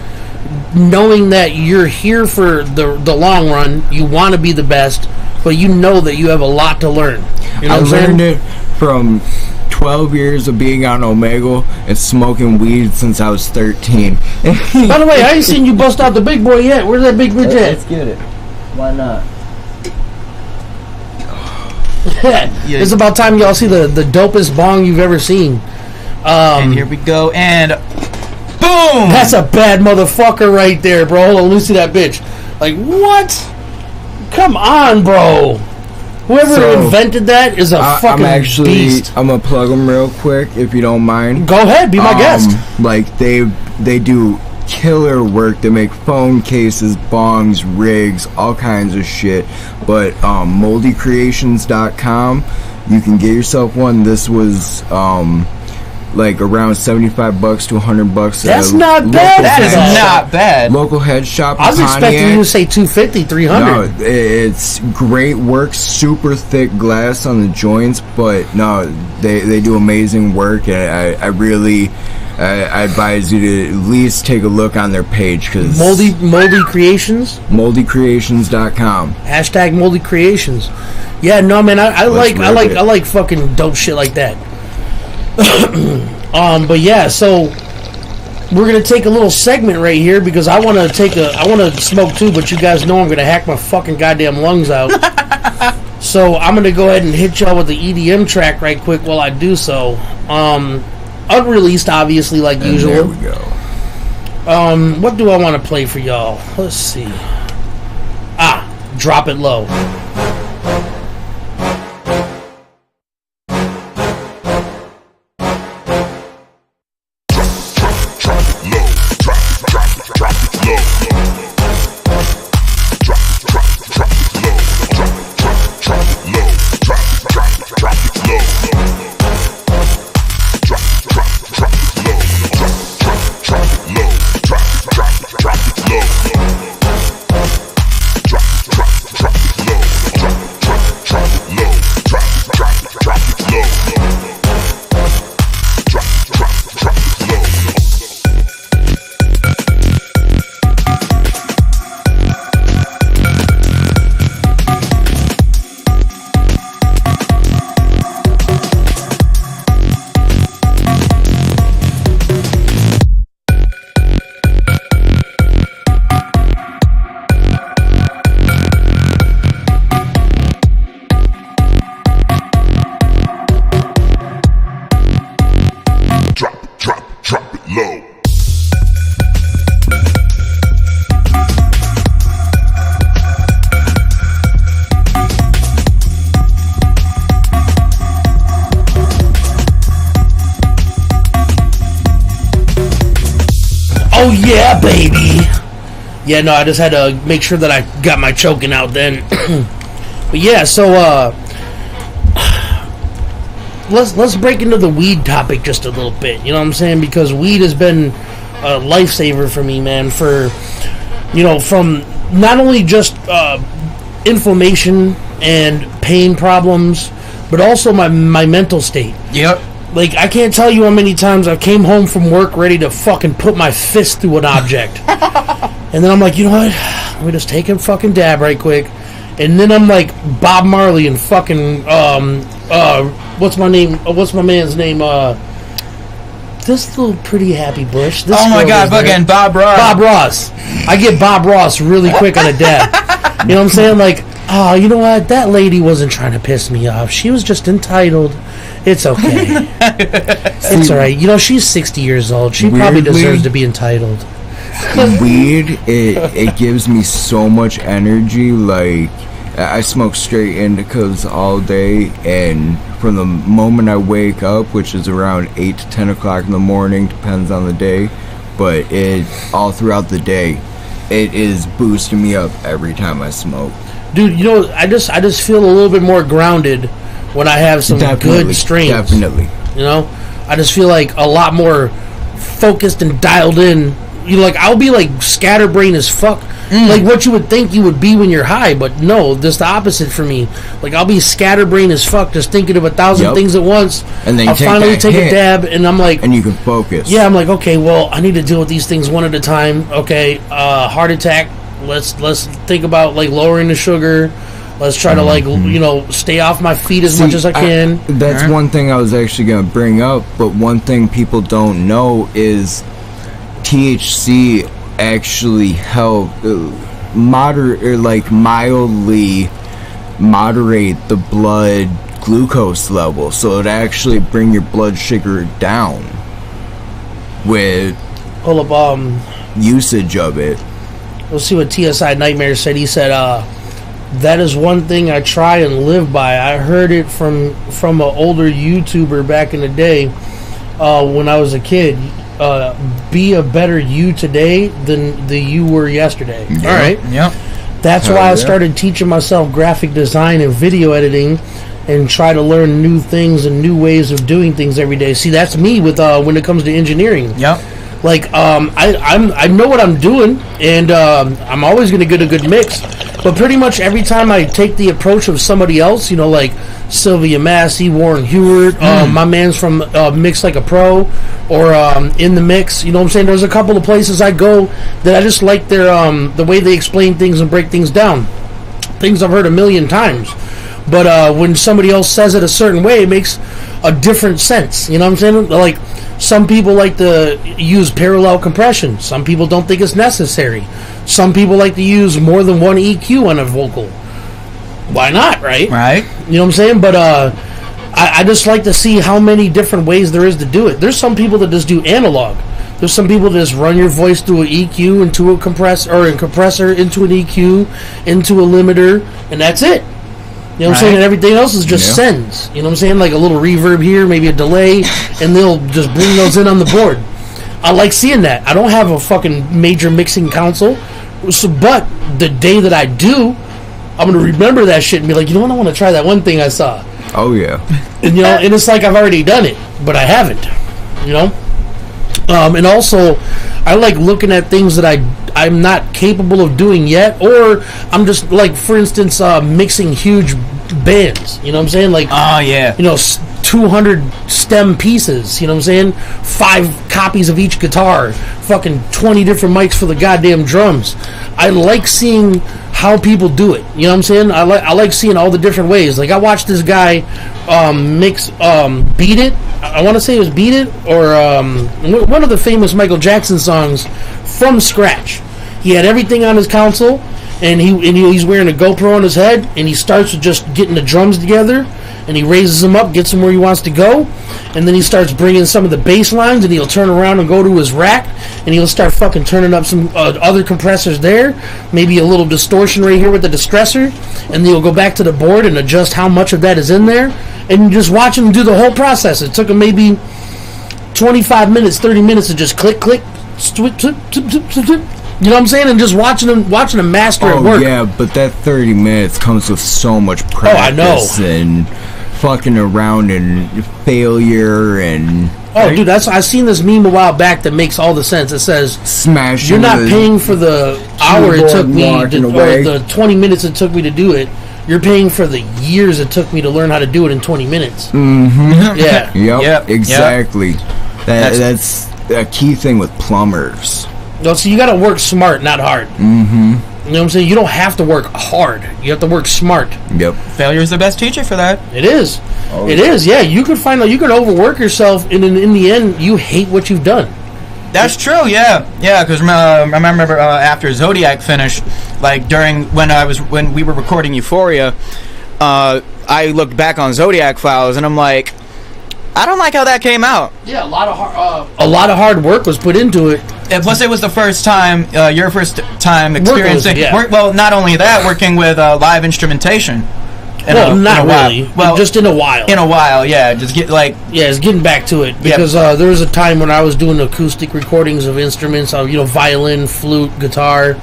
knowing that you're here for the long run, you want to be the best, but you know that you have a lot to learn. You know I what I'm saying? learned it from 12 years of being on Omegle and smoking weed since I was 13. By the way, I ain't seen you bust out the big boy yet. Where's that big bitch at? get it. Why not? It's about time y'all see the dopest bong you've ever seen. And here we go, and boom! That's a bad motherfucker right there, bro. Hold on, let me see that bitch. Like, what? Come on, bro. Whoever So, invented that is a fucking beast. I'm gonna plug them real quick if you don't mind. Go ahead, be my guest. Like, they do killer work. They make phone cases, bongs, rigs, all kinds of shit. But moldycreations.com, you can get yourself one. This was like around $75 to $100. That's not bad. That is not bad. Local head shop. I was in expecting Pontiac. you to say 250, 300. No, it's great work. Super thick glass on the joints, but no, they do amazing work, and I really I advise you to at least take a look on their page, because Moldy Creations. moldycreations.com. Hashtag Moldy Creations. Yeah, no, man, I like fucking dope shit like that. But yeah, so we're gonna take a little segment right here because I want to smoke too, but you guys know I'm gonna hack my fucking goddamn lungs out. So I'm gonna go ahead and hit y'all with the EDM track right quick while I do so. Unreleased, obviously, like And usual. there we go. What do I want to play for y'all? Let's see. Drop It Low. Yeah, baby. Yeah, no, I just had to make sure that I got my choking out then. But yeah, so let's break into the weed topic just a little bit. You know what I'm saying? Because weed has been a lifesaver for me, man. For from not only just inflammation and pain problems, but also my mental state. Yep. Like, I can't tell you how many times I came home from work ready to fucking put my fist through an object. And then I'm like, you know what? Let me just take a fucking dab right quick. And then I'm like Bob Marley and fucking, what's my man's name? This little pretty happy bush. This oh my God, fucking Bob Ross. Bob Ross. I get Bob Ross really quick on a dab. You know what I'm saying? Like, oh, you know what? That lady wasn't trying to piss me off. She was just entitled. It's okay. It's all right. She's 60 years old. She probably deserves to be entitled. Weed, it gives me so much energy. Like, I smoke straight indicas all day, and from the moment I wake up, which is around 8 to 10 o'clock in the morning, depends on the day, but it all throughout the day, it is boosting me up every time I smoke. Dude, I just feel a little bit more grounded when I have some good strains. Definitely. I just feel like a lot more focused and dialed in. Like, I'll be like scatterbrained as fuck. Like what you would think you would be when you're high, but no, just the opposite for me. Like, I'll be scatterbrained as fuck, just thinking of 1,000 things at once. And then I'll finally take a dab, and I'm like, and you can focus. Yeah, I'm like, okay, well, I need to deal with these things one at a time. Okay, heart attack. Let's think about like lowering the sugar. Let's try to like stay off my feet as much as I can. That's one thing I was actually going to bring up, but one thing people don't know is THC actually help mildly moderate the blood glucose level, so it actually bring your blood sugar down with usage of it. Let's see what TSI Nightmare said. He said, that is one thing I try and live by. I heard it from an older YouTuber back in the day when I was a kid. Be a better you today than the you were yesterday. Yeah. All right. Yep. That's why I started teaching myself graphic design and video editing, and try to learn new things and new ways of doing things every day. See, that's me with when it comes to engineering. Yep. Like, I know what I'm doing, and I'm always going to get a good mix. But pretty much every time I take the approach of somebody else, like Sylvia Massey, Warren Hewart, my man's from Mix Like a Pro, or In the Mix, you know what I'm saying? There's a couple of places I go that I just like their the way they explain things and break things down. Things I've heard a million times. But when somebody else says it a certain way, it makes a different sense. You know what I'm saying? Like, some people like to use parallel compression. Some people don't think it's necessary. Some people like to use more than one EQ on a vocal. Why not, right? Right. You know what I'm saying? But I just like to see how many different ways there is to do it. There's some people that just do analog. There's some people that just run your voice through an EQ into a compressor, or a compressor into an EQ, into a limiter, and that's it. You know what I'm saying? And everything else is just sends. You know what I'm saying? Like a little reverb here, maybe a delay, and they'll just bring those in on the board. I like seeing that. I don't have a fucking major mixing console, but the day that I do, I'm going to remember that shit and be like, you know what? I want to try that one thing I saw. Oh, yeah. And, and it's like I've already done it, but I haven't. And also, I like looking at things that I'm not capable of doing yet, or I'm just, like, for instance, mixing huge bands. You know what I'm saying? Like, oh, yeah. 200 stem pieces. You know what I'm saying? 5 copies of each guitar. Fucking 20 different mics for the goddamn drums. I like seeing how people do it. You know what I'm saying? I like seeing all the different ways. Like, I watched this guy mix Beat It. I want to say it was Beat It, or one of the famous Michael Jackson songs from scratch. He had everything on his console, and he's wearing a GoPro on his head, and he starts with just getting the drums together, and he raises them up, gets them where he wants to go, and then he starts bringing some of the bass lines, and he'll turn around and go to his rack, and he'll start fucking turning up some other compressors there, maybe a little distortion right here with the distressor, and then he'll go back to the board and adjust how much of that is in there, and you just watch him do the whole process. It took him maybe 25 minutes, 30 minutes to just click, click, You know what I'm saying? And just watching them master at work. Yeah, but that 30 minutes comes with so much practice and fucking around and failure and... Oh, dude, I seen this meme a while back that makes all the sense. It says, "Smash." You're not paying for the hour it took me, or the 20 minutes it took me to do it. You're paying for the years it took me to learn how to do it in 20 minutes. Mm-hmm. Yeah. Yep. Exactly. That's a key thing with plumbers. No, so you got to work smart, not hard. Mm-hmm. You know what I'm saying? You don't have to work hard. You have to work smart. Yep. Failure is the best teacher for that. It is. It is. Yeah, you could find out. You could overwork yourself, and in the end, you hate what you've done. That's true. Yeah. Because I remember after Zodiac finished, like when we were recording Euphoria, I looked back on Zodiac files, and I'm like, I don't like how that came out. Yeah, a lot of hard work was put into it. And plus, it was the first time, your first time experiencing. Well, not only that, working with live instrumentation. Not really. Well, just in a while. In a while, yeah. Just get it's getting back to it because there was a time when I was doing acoustic recordings of instruments, violin, flute, guitar.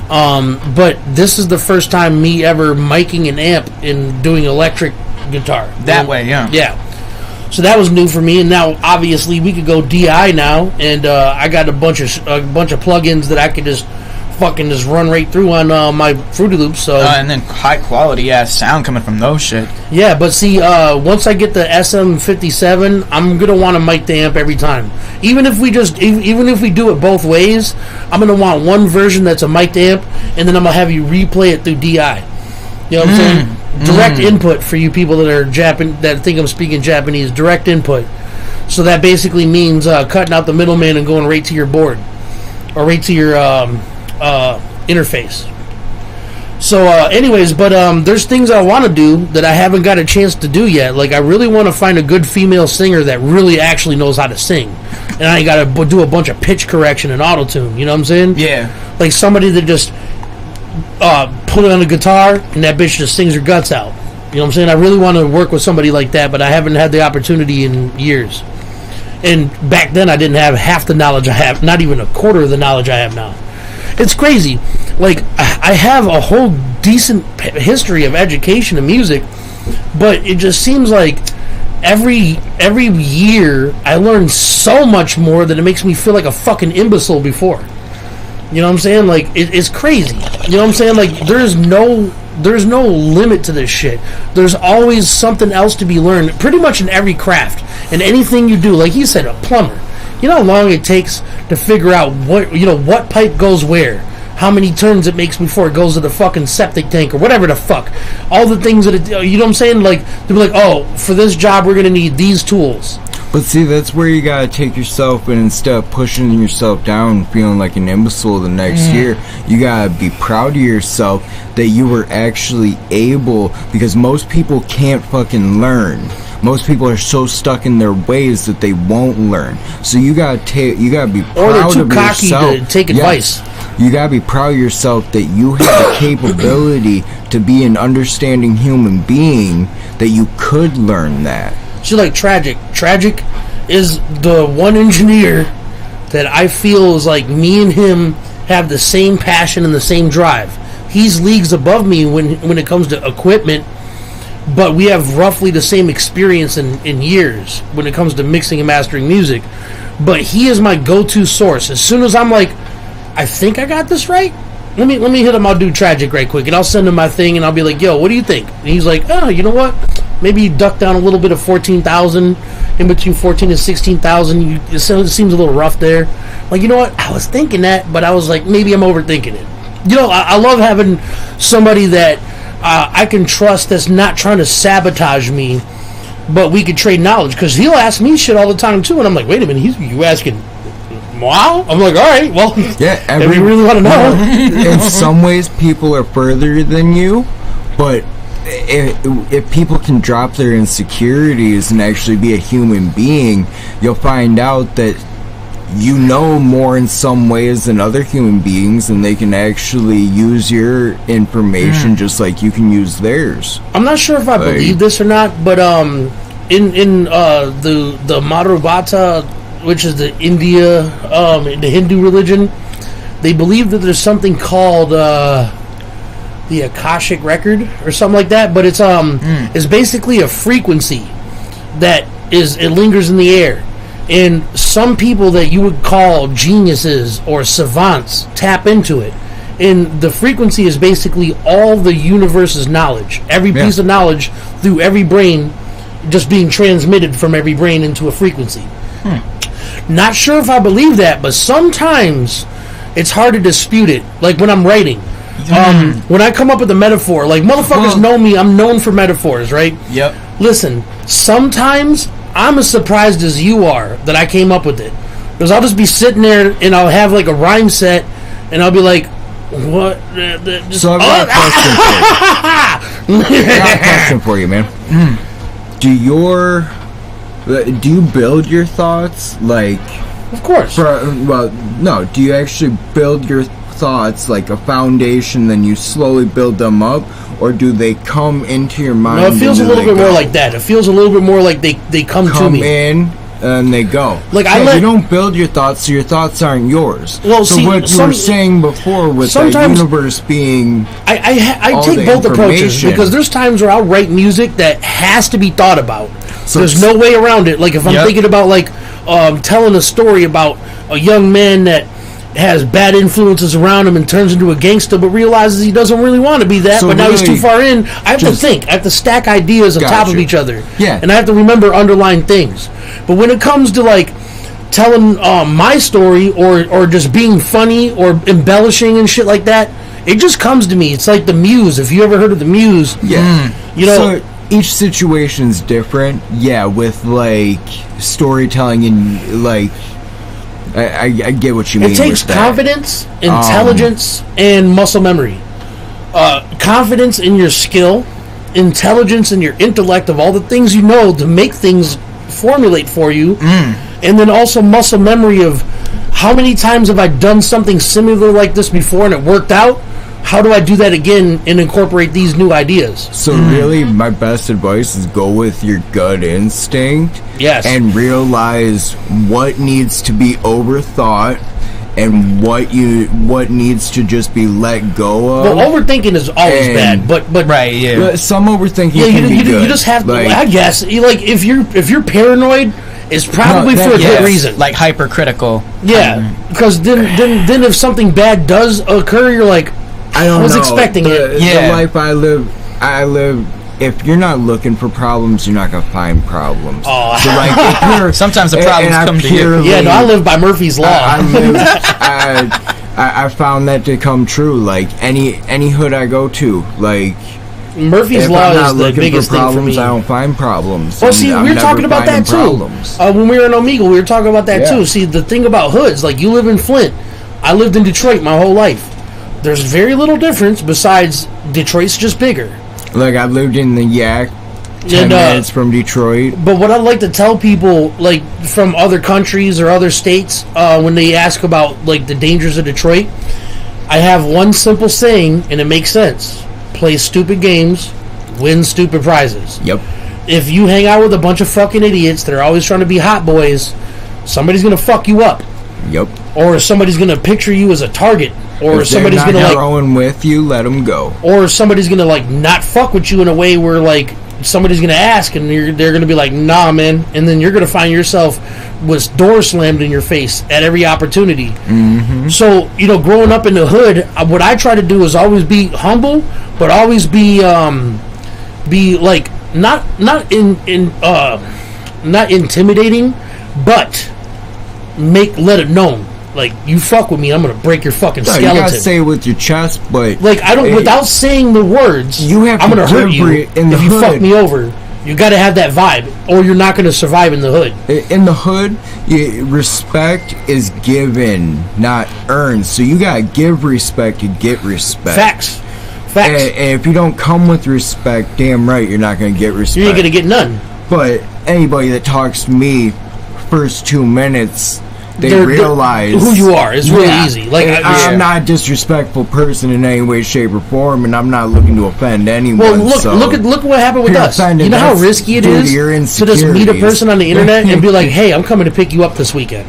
But this is the first time me ever miking an amp and doing electric guitar. Way, yeah. Yeah. So that was new for me, and now obviously we could go DI now, and I got a bunch of plugins that I could just run right through on my Fruity Loops. So and then high quality sound coming from those shit. Yeah, but see, once I get the SM57, I'm gonna want to mic the amp every time. Even if we do it both ways, I'm gonna want one version that's a mic'd amp, and then I'm gonna have you replay it through DI. You know what I'm saying? Direct input for you people that are that think I'm speaking Japanese. Direct input. So that basically means cutting out the middleman and going right to your board, or right to your interface. So, anyways, but there's things I want to do that I haven't got a chance to do yet. Like, I really want to find a good female singer that really actually knows how to sing, and I ain't got to do a bunch of pitch correction and auto-tune. You know what I'm saying? Yeah. Like somebody that just put it on a guitar and that bitch just sings her guts out. You know what I'm saying? I really want to work with somebody like that, but I haven't had the opportunity in years. And back then I didn't have half the knowledge I have, not even a quarter of the knowledge I have now. It's crazy. Like, I have a whole decent history of education and music, but it just seems like every year I learn so much more that it makes me feel like a fucking imbecile before. You know what I'm saying? Like, it's crazy. You know what I'm saying? Like, there's no limit to this shit. There's always something else to be learned, pretty much in every craft. And anything you do, like he said, a plumber. You know how long it takes to figure out what pipe goes where, how many turns it makes before it goes to the fucking septic tank or whatever the fuck. All the things that you know what I'm saying? Like, they'll be like, oh, for this job we're gonna need these tools. But see, that's where you gotta take yourself, and instead of pushing yourself down and feeling like an imbecile the next year, you gotta be proud of yourself that you were actually able, because most people can't fucking learn. Most people are so stuck in their ways that they won't learn. So you gotta be proud of yourself. Or they're too cocky to take advice. You gotta be proud of yourself that you have the capability to be an understanding human being, that you could learn that. She's like Tragic. Tragic is the one engineer that I feel is like me and him have the same passion and the same drive. He's leagues above me when it comes to equipment, but we have roughly the same experience in years when it comes to mixing and mastering music. But he is my go-to source. As soon as I'm like, I think I got this right, let me hit him. I'll do Tragic right quick, and I'll send him my thing, and I'll be like, yo, what do you think? And he's like, oh, you know what? Maybe you duck down a little bit of 14,000, in between 14 and 16,000. It seems a little rough there. Like, you know what? I was thinking that, but I was like, maybe I'm overthinking it. You know, I love having somebody that I can trust that's not trying to sabotage me, but we could trade knowledge, because he'll ask me shit all the time too, and I'm like, wait a minute, you asking? Wow. I'm like, all right, well, yeah, if you really want to know. In some ways, people are further than you, but if people can drop their insecurities and actually be a human being, you'll find out that you know more in some ways than other human beings, and they can actually use your information just like you can use theirs. I'm not sure if I believe this or not, but in the Marubata which is the the Hindu religion, they believe that there's something called the Akashic record or something like that, but it's basically a frequency that it lingers in the air, and some people that you would call geniuses or savants tap into it, and the frequency is basically all the universe's knowledge, every piece of knowledge through every brain just being transmitted from every brain into a frequency. Not sure if I believe that, but sometimes it's hard to dispute it, like when I'm writing. When I come up with a metaphor, like motherfuckers know me, I'm known for metaphors, right? Yep. Listen, sometimes I'm as surprised as you are that I came up with it. Because I'll just be sitting there and I'll have like a rhyme set and I'll be like, what? So I've got a question for you. Man. Do you build your thoughts like? Of course. No. Do you actually build your thoughts like a foundation, then you slowly build them up, or do they come into your mind? No, it feels a little bit more like that. It feels a little bit more like they come to me. In and they go. Like you don't build your thoughts, so your thoughts aren't yours. Well, so what you were saying before with the universe being, I take both approaches, because there's times where I'll write music that has to be thought about. So there's no way around it. Like if I'm thinking about like telling a story about a young man that has bad influences around him and turns into a gangster, but realizes he doesn't really want to be that, but now he's too far in. I have to think. I have to stack ideas on top of each other. Yeah. And I have to remember underlying things. But when it comes to like telling my story or just being funny or embellishing and shit like that, it just comes to me. It's like the Muse. If you ever heard of the Muse, you know. So each situation's different. Yeah, with like storytelling and like. I get what you mean. It takes confidence, intelligence, and muscle memory. Confidence in your skill, intelligence in your intellect of all the things you know to make things formulate for you, and then also muscle memory of how many times have I done something similar like this before and it worked out? How do I do that again and incorporate these new ideas? So really, my best advice is go with your gut instinct. Yes. And realize what needs to be overthought and what needs to just be let go of. Well, overthinking is always bad, but right, yeah. Some overthinking can be good. You just have to. I guess if you're paranoid, it's probably for a good reason. Like hypercritical. Yeah, because then if something bad does occur, you're like, I was expecting it. The life I live. If you're not looking for problems, you're not gonna find problems. Oh. So like, if you're, sometimes the problems come to you. Yeah, no, I live by Murphy's Law. I found that to come true. Like any hood I go to, like Murphy's Law is the biggest thing for me. I don't find problems. Well, see, we were talking about that too. When we were in Omegle, we were talking about that too. See, the thing about hoods, like you live in Flint, I lived in Detroit my whole life. There's very little difference besides Detroit's just bigger. Like I've lived in the Yak, 10 minutes from Detroit. But what I like to tell people, like from other countries or other states, when they ask about like the dangers of Detroit, I have one simple saying, and it makes sense: play stupid games, win stupid prizes. Yep. If you hang out with a bunch of fucking idiots that are always trying to be hot boys, somebody's gonna fuck you up. Yep. Or somebody's gonna picture you as a target. Or if somebody's they're not gonna going with you, let them go. Or somebody's gonna like not fuck with you in a way where like somebody's gonna ask and they're gonna be like, nah, man, and then you're gonna find yourself with doors slammed in your face at every opportunity. Mm-hmm. So growing up in the hood, what I try to do is always be humble, but always be like not intimidating, but let it known. Like, you fuck with me, I'm gonna break your fucking skeleton. You gotta say it with your chest, but like I don't. Without saying the words, I'm gonna hurt you if you fuck me over. You gotta have that vibe, or you're not gonna survive in the hood. In the hood, respect is given, not earned. So you gotta give respect to get respect. Facts. And if you don't come with respect, damn right, you're not gonna get respect. You ain't gonna get none. But anybody that talks to me first 2 minutes realize who you are. It's really easy. Like I'm not a disrespectful person in any way, shape, or form, and I'm not looking to offend anyone. Well, look what happened with us. You know how risky it is to just meet a person on the internet and be like, "Hey, I'm coming to pick you up this weekend."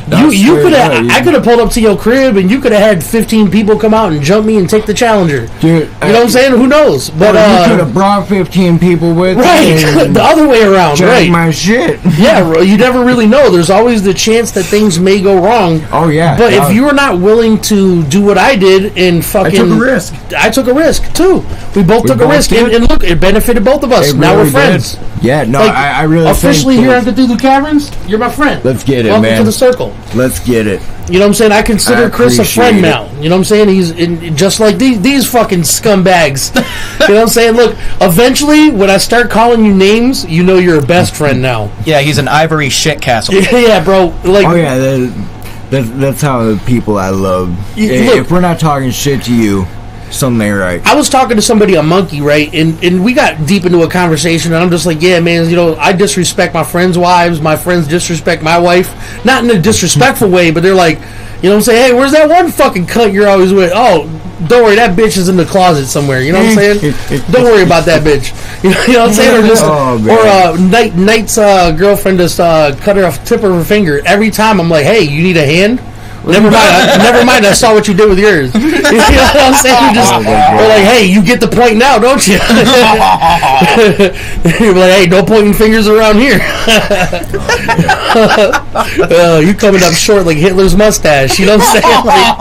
You could have. I could have pulled up to your crib, and you could have had 15 people come out and jump me and take the Challenger. Dude, you know what I'm saying? Who knows? But you could have brought 15 people with right, the other way around, right? My shit. Yeah, you never really know. There's always the chance that things may go wrong. Oh yeah. But if you are not willing to do what I did and fucking, I took a risk. I took a risk too. We both took a risk, and look, it benefited both of us. Now we're friends. Yeah, no, like, I really officially here at the Cthulhu Caverns. You're my friend. Let's get it, Welcome man. Welcome to the circle. Let's get it. You know what I'm saying? I consider Khris a friend now. You know what I'm saying? He's just like these fucking scumbags. You know what I'm saying? Look, eventually, when I start calling you names, you know you're a best friend now. Yeah, he's an ivory shit castle. Yeah, bro. Like, oh yeah, that's how the people I love. If we're not talking shit to you, something ain't right. I was talking to somebody, a monkey, right? And we got deep into a conversation, and I'm just like, yeah, man, you know, I disrespect my friends' wives. My friends disrespect my wife. Not in a disrespectful way, but they're like, you know what I'm saying? Hey, where's that one fucking cunt you're always with? Oh, don't worry, that bitch is in the closet somewhere. You know what I'm saying? Don't worry about that bitch. You know what I'm saying? Or just, Nyte's girlfriend just cut her off tip of her finger. Every time I'm like, hey, you need a hand? Never mind. I saw what you did with yours. You know what I'm saying? We're like, hey, you get the point now, don't you? You're like, hey, no pointing fingers around here. You coming up short like Hitler's mustache. You know what I'm saying? Like,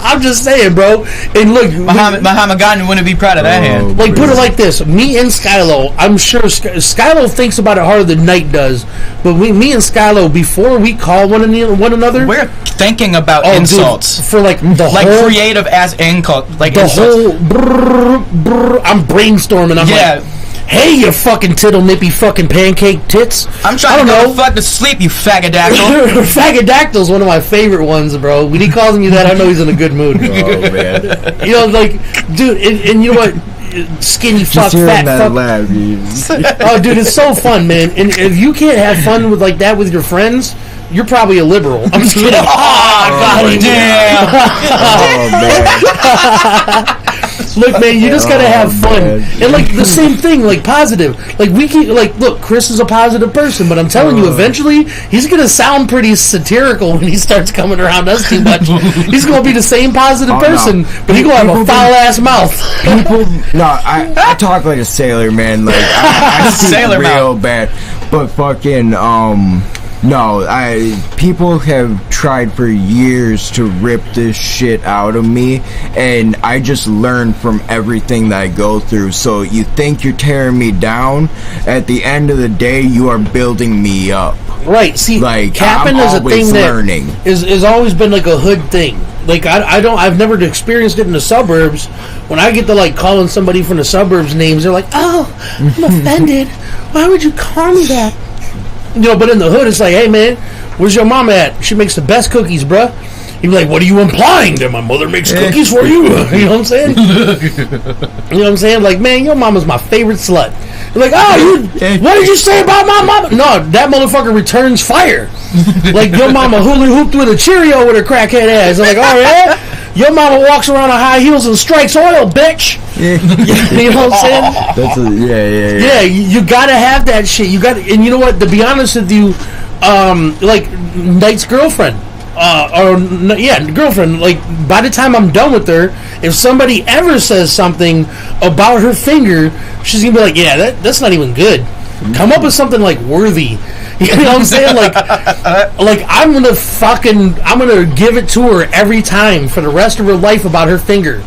I'm just saying, bro. And look, Muhammad Gandhi wouldn't be proud of that hand. Like, put it like this: me and Skyylo, I'm sure Skyylo thinks about it harder than Nyte does. But me and Skyylo, before we call one another, we're thinking about insults. Dude, for like the whole creative ass insult, like the insults. whole I'm brainstorming. I'm like, hey, you fucking tittle nippy fucking pancake tits. I'm trying to go fuck to sleep, you faggodactyl. Faggodactyl's one of my favorite ones, bro. When he calls me that, I know he's in a good mood. Oh man. You know, like, dude, and you know what? Skinny fuck, fat fuck. Oh, dude, it's so fun, man. And if you can't have fun with like that with your friends, you're probably a liberal. I'm just kidding. God damn. Oh man. Look, man, you just gotta have fun, and like the same thing, like positive. Like we keep, like, look, Khris is a positive person, but I'm telling you, eventually he's gonna sound pretty satirical when he starts coming around us too much. He's gonna be the same positive person, but he's gonna have a foul ass mouth. I talk like a sailor, man. Like I speak sailor real mouth. bad, but fucking people have tried for years to rip this shit out of me, and I just learn from everything that I go through. So you think you're tearing me down, at the end of the day, you are building me up. Right. See, like, capping is a thing that is always been like a hood thing. Like, I've never experienced it in the suburbs. When I get to like calling somebody from the suburbs names, they're like, oh, I'm offended. Why would you call me that? You know, but in the hood, it's like, hey, man, where's your mama at? She makes the best cookies, bruh. You'd be like, what are you implying? That my mother makes cookies for you? You know what I'm saying? You know what I'm saying? Like, man, your mama's my favorite slut. You're like, oh, what did you say about my mama? No, that motherfucker returns fire. Like, your mama hula hooped with a Cheerio with her crackhead ass. I'm like, oh, yeah? Your mama walks around on high heels and strikes oil, bitch. You know what I'm saying? Yeah, you gotta have that shit. You got, and you know what? To be honest with you, like Nyte's girlfriend, girlfriend. Like, by the time I'm done with her, if somebody ever says something about her finger, she's gonna be like, yeah, that's not even good. Come up with something like worthy. You know what I'm saying? Like I'm gonna give it to her every time for the rest of her life about her finger.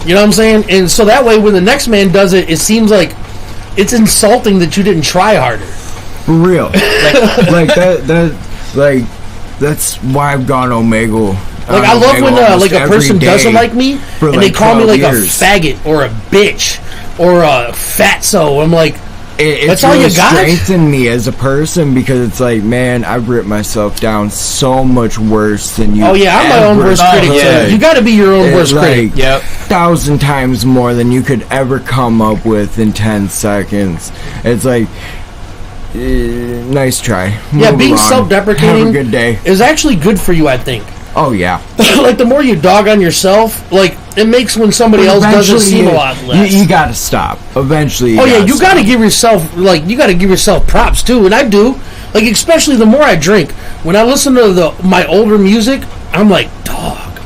You know what I'm saying? And so that way, when the next man does it, it seems like it's insulting that you didn't try harder. For real. That's why I've gone Omegle. Like, I love when like a person doesn't like me and they call me like a faggot or a bitch or a fatso. I'm like, it's all really you got? strengthened me as a person, because it's like, man, I've ripped myself down so much worse than you. Oh yeah, I'm my own worst critic. Yeah. You got to be your own worst critic. Yep. 1,000 times more than you could ever come up with in 10 seconds. It's like, nice try. Yeah, Move being along. self-deprecating Have a good day. is actually good for you, I think. Oh yeah. Like, the more you dog on yourself, like, it makes when somebody else does it seem a lot less. You gotta stop. Eventually. You gotta give yourself, you gotta give yourself props too, and I do. Like, especially the more I drink, when I listen to my older music, I'm like, dog.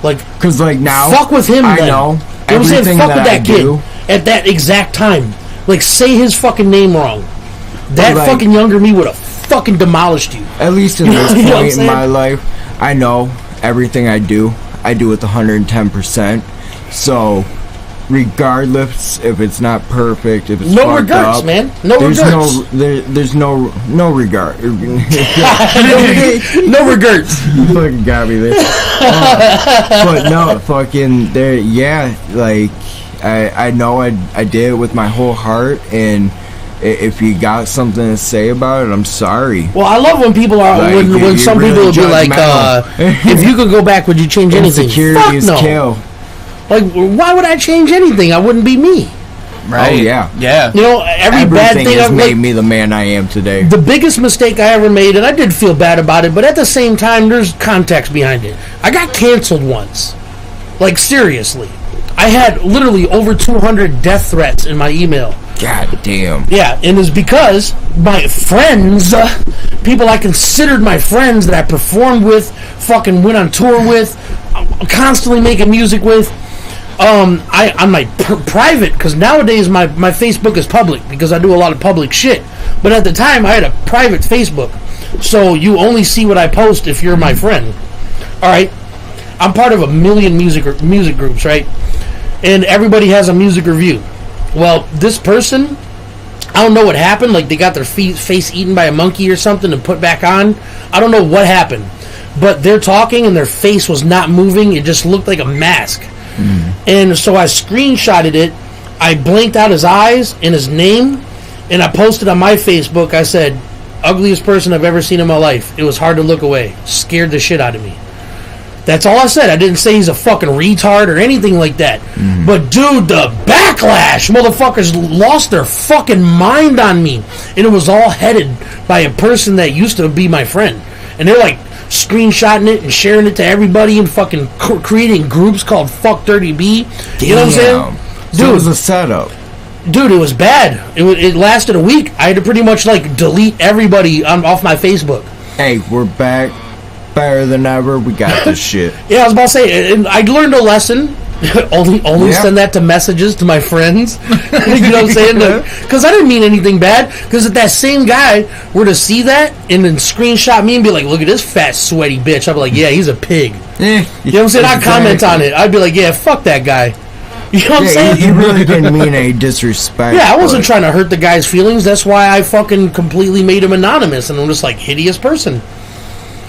Like, because like now, fuck with him. I then. know. You know what I'm saying? Fuck with that kid at that exact time. Like, say his fucking name wrong. That like, fucking younger me would have fucking demolished you. At least in this You know what I'm point in saying? my life, I know everything I do with 110%. So, regardless if it's not perfect, if it's No fucked regrets, up, man. No there's regrets. there's no regard. No regrets. You fucking got me there. But no, fucking there. Yeah, like I know I did it with my whole heart, and if you got something to say about it, I'm sorry. Well, I love when people are Like, when some really people will be like, judgmental. if you could go back, would you change anything? Insecurity Fuck is no. kill. Like, why would I change anything? I wouldn't be me. Right. Oh yeah. Yeah. You know, every bad Everything thing has I've made me the man I am today. The biggest mistake I ever made, and I did feel bad about it, but at the same time, there's context behind it. I got canceled once. Like, seriously. I had literally over 200 death threats in my email. God damn. Yeah, and it's because my friends, people I considered my friends that I performed with, fucking went on tour with, constantly making music with, on my private, because nowadays my Facebook is public because I do a lot of public shit. But at the time, I had a private Facebook, so you only see what I post if you're my friend. All right, I'm part of a million music groups, right? And everybody has a music review. Well, this person, I don't know what happened. Like, they got their face eaten by a monkey or something and put back on. I don't know what happened, but they're talking and their face was not moving. It just looked like a mask. And so I screenshotted it. I blanked out his eyes and his name, and I posted on my Facebook. I said, ugliest person I've ever seen in my life. It was hard to look away. Scared the shit out of me. That's all I said. I didn't say he's a fucking retard or anything like that. But dude, the backlash, motherfuckers lost their fucking mind on me. And it was all headed by a person that used to be my friend. And they're like screenshotting it and sharing it to everybody and fucking creating groups called Fuck Dirty B. You know what I'm saying? So Dude, it was a setup. Dude, it was bad. It lasted a week. I had to pretty much like delete everybody off my Facebook. Hey, we're back. Better than ever. We got this shit. Yeah, I was about to say, and I learned a lesson. only send that to messages to my friends. You know what I'm saying? Because I didn't mean anything bad. Because if that same guy were to see that and then screenshot me and be like, look at this fat, sweaty bitch, I'd be like, yeah, he's a pig. You know what I'm saying? I'd comment on it. I'd be like, yeah, fuck that guy. You know what I'm saying? He really didn't mean any disrespect. Yeah, I wasn't trying to hurt the guy's feelings. That's why I fucking completely made him anonymous. And I'm just like, hideous person.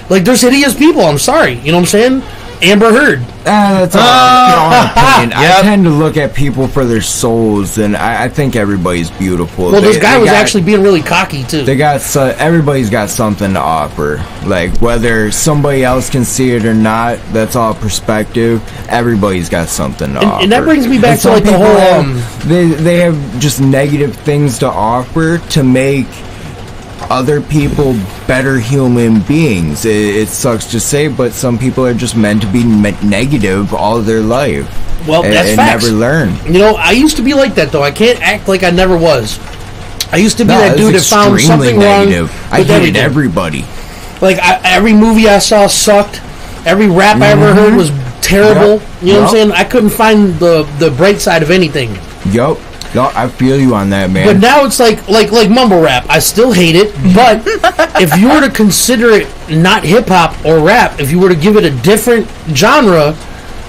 Like, there's hideous people, I'm sorry. You know what I'm saying? Amber Heard. That's all opinion. I tend to look at people for their souls, and I think everybody's beautiful. Well, this guy was actually being really cocky, too. Everybody's got something to offer. Like, whether somebody else can see it or not, that's all perspective. Everybody's got something to offer. And that brings me back to, like, the whole... They have just negative things to offer to make other people better human beings. It sucks to say, but some people are just meant to be negative all their life. Well, that's facts. Never learn. You know, I used to be like that, though. I can't act like I never was. I used to be that dude that found something negative. wrong. I hated everybody. Like, every movie I saw sucked. Every rap I ever heard was terrible. You know what I'm saying? I couldn't find the bright side of anything. Yup. No, I feel you on that, man. But now it's like mumble rap. I still hate it, but if you were to consider it not hip-hop or rap, if you were to give it a different genre,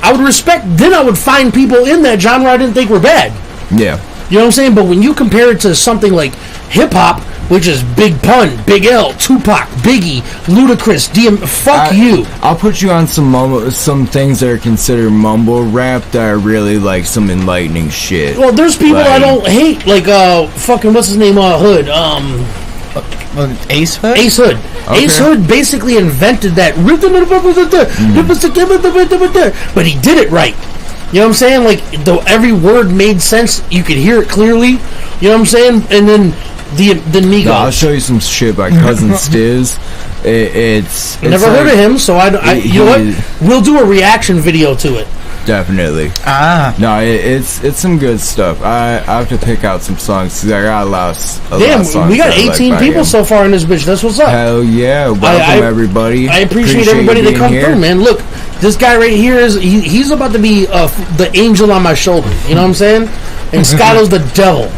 I would respect, then I would find people in that genre I didn't think were bad. Yeah. You know what I'm saying? But when you compare it to something like hip-hop, which is Big Pun, Big L, Tupac, Biggie, Ludacris, fuck you. I'll put you on some things that are considered mumble rap that are really like some enlightening shit. Well, there's people I don't hate, like fucking what's his name, Hood, Ace Hood? Ace Hood. Okay. Ace Hood basically invented that rhythm, but he did it right. You know what I'm saying? Like, every word made sense. You could hear it clearly. You know what I'm saying? And then The No, I'll Migos. show you some shit by Cousin Stiz. It's Never like, heard of him, so you know what? We'll do a reaction video to it. Definitely. No, it's some good stuff. I have to pick out some songs because I got a lot of songs. We got that I 18 like by people him. so far in this bitch. That's what's up. Hell yeah! Welcome everybody. I appreciate everybody you that come being here. through, man. Look, this guy right here he's about to be the angel on my shoulder. You know what I'm saying? And Skyylo's the devil.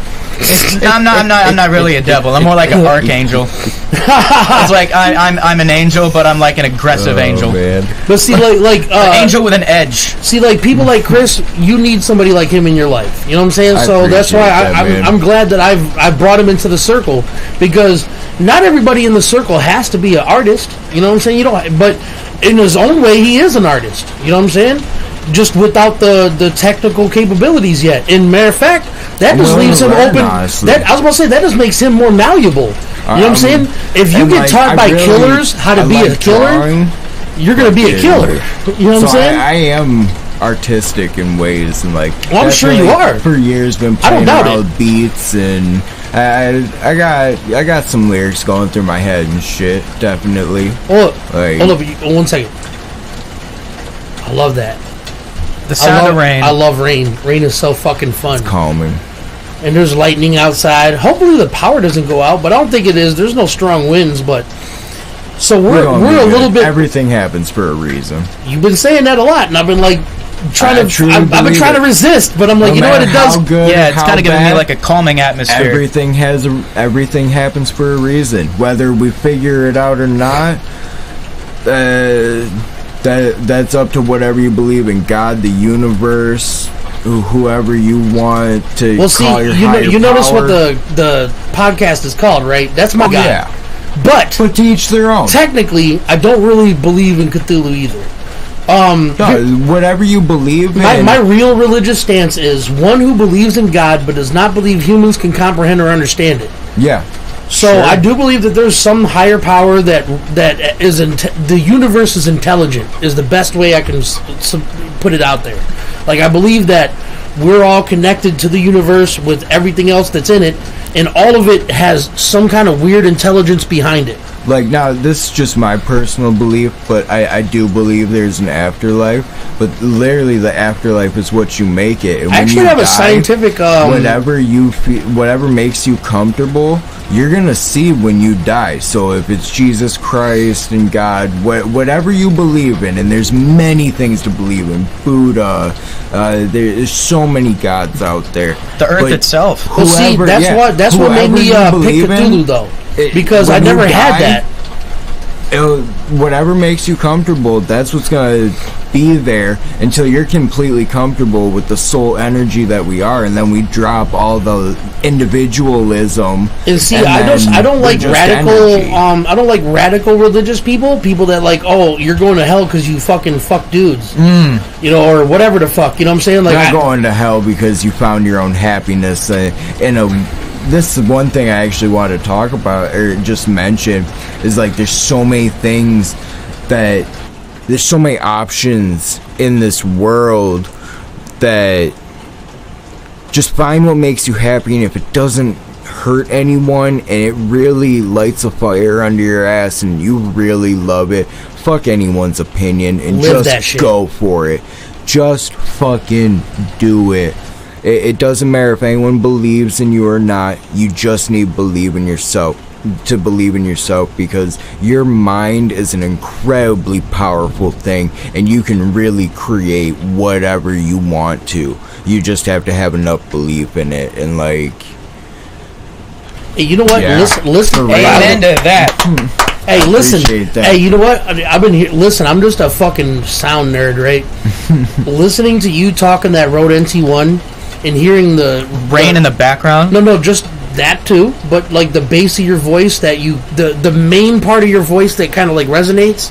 I'm not really a devil. I'm more like an archangel. It's like I'm an angel, but I'm like an aggressive angel. Man. But see, like An angel with an edge. see, like people like Khris, you need somebody like him in your life. You know what I'm saying? I So that's why appreciate that, man. I'm glad that I've brought him into the circle, because not everybody in the circle has to be an artist. You know what I'm saying? You don't, but in his own way, he is an artist. You know what I'm saying? Just without the technical capabilities yet. And matter of fact, that just willing leaves to him learn, open. honestly. That I was about to say, that just makes him more malleable. You know what I'm saying? If you And, get like, taught I by really- killers how to I be a like killer, drawing. you're gonna be a Yeah. killer. You know what I'm So saying? I am artistic in ways, and like Well, I'm that's sure what, you like, are. For years, been I don't playing doubt around it. with beats, and I got some lyrics going through my head and shit. Definitely. Hold Like- up 1 second. I love that. The sound of rain. I love rain. Rain is so fucking fun. Calming. And there's lightning outside. Hopefully the power doesn't go out, but I don't think it is. There's no strong winds, but so we're gonna be a good. little bit. Everything happens for a reason. You've been saying that a lot, and I've been like trying I to. truly I've been believe trying to it. resist, but I'm like, No you know what? matter It does. how good, Yeah, it's how kind of giving me bad, like a calming atmosphere. everything happens for a reason, whether we figure it out or not. That's up to whatever you believe in, God, the universe, whoever you want to Well, see, call your you higher notice power. what the podcast is called, right? That's my guy. Yeah, But but to each their own. technically, I don't really believe in Cthulhu either. No, whatever you believe in. My real religious stance is one who believes in God but does not believe humans can comprehend or understand it. Yeah. So Sure. I do believe that there's some higher power that is the universe is intelligent is the best way I can put it out there. Like I believe that we're all connected to the universe with everything else that's in it, and all of it has some kind of weird intelligence behind it. Like, now, this is just my personal belief, but I do believe there's an afterlife. But literally, the afterlife is what you make it. And I when actually you have a die, scientific. whatever you feel, whatever makes you comfortable, you're gonna see when you die. So if it's Jesus Christ and God, whatever you believe in, and there's many things to believe in, Buddha, there's so many gods out there. The earth But itself. Well, see, that's what made whoever me you pick believe in, Cthulhu though, because I when you never had die, that. Whatever makes you comfortable, that's what's gonna be there until you're completely comfortable with the soul energy that we are, and then we drop all the individualism. And see, and I then don't we're like just radical. energy. I don't like radical religious people. People that like, oh, you're going to hell because you fucking fuck dudes, you know, or whatever the fuck. You know what I'm saying? Like, You're not going to hell because you found your own happiness in a. This is one thing I actually want to talk about or just mention is like there's so many things that there's so many options in this world that just find what makes you happy, and if it doesn't hurt anyone and it really lights a fire under your ass and you really love it, fuck anyone's opinion and Live that just shit. go for it. Just fucking do it. It doesn't matter if anyone believes in you or not. You just need to believe in yourself, because your mind is an incredibly powerful thing, and you can really create whatever you want to. You just have to have enough belief in it, and like, hey, you know what? Yeah. Listen. For real. Amen to that. Hey, listen. Appreciate that. Hey, you know what? I've been here. Listen, I'm just a fucking sound nerd, right? Listening to you talking that Rode NT1 and hearing the Rain in the background. No, just that too. But like the bass of your voice, the main part of your voice that kind of like resonates.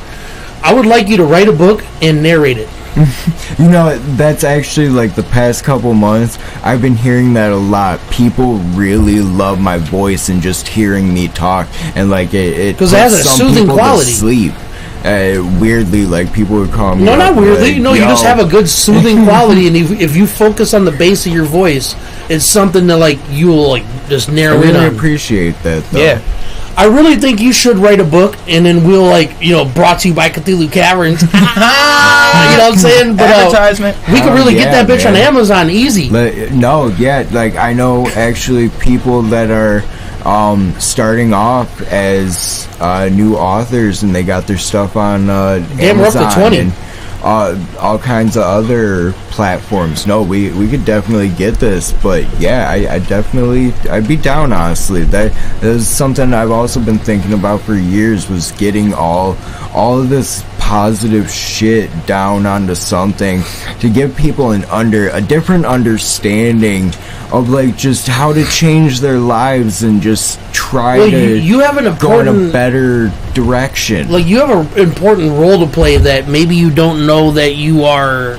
I would like you to write a book and narrate it. you know, that's actually like the past couple months I've been hearing that a lot. People really love my voice and just hearing me talk, and like it 'Cause it has puts a some soothing people to quality. sleep. weirdly, like people would call me. No, not weirdly. like, No, you just have a good soothing quality, and if you focus on the bass of your voice, it's something that like you will like just narrow I in really on. appreciate that, though. Yeah. I really think you should write a book, and then we'll brought to you by Cthulhu Caverns. You know what I'm saying? But Advertisement. we could really get that bitch on man. Amazon easy. Like I know actually people that are starting off as new authors, and they got their stuff on Damn, we're up to Amazon 20. and all kinds of other platforms. No, we could definitely get this, but yeah, I'd be down, honestly. That is something I've also been thinking about for years, was getting all of this positive shit down onto something to give people a different understanding of like just how to change their lives and just try to you have an go in a important better direction. like you have an important role to play that maybe you don't know that you are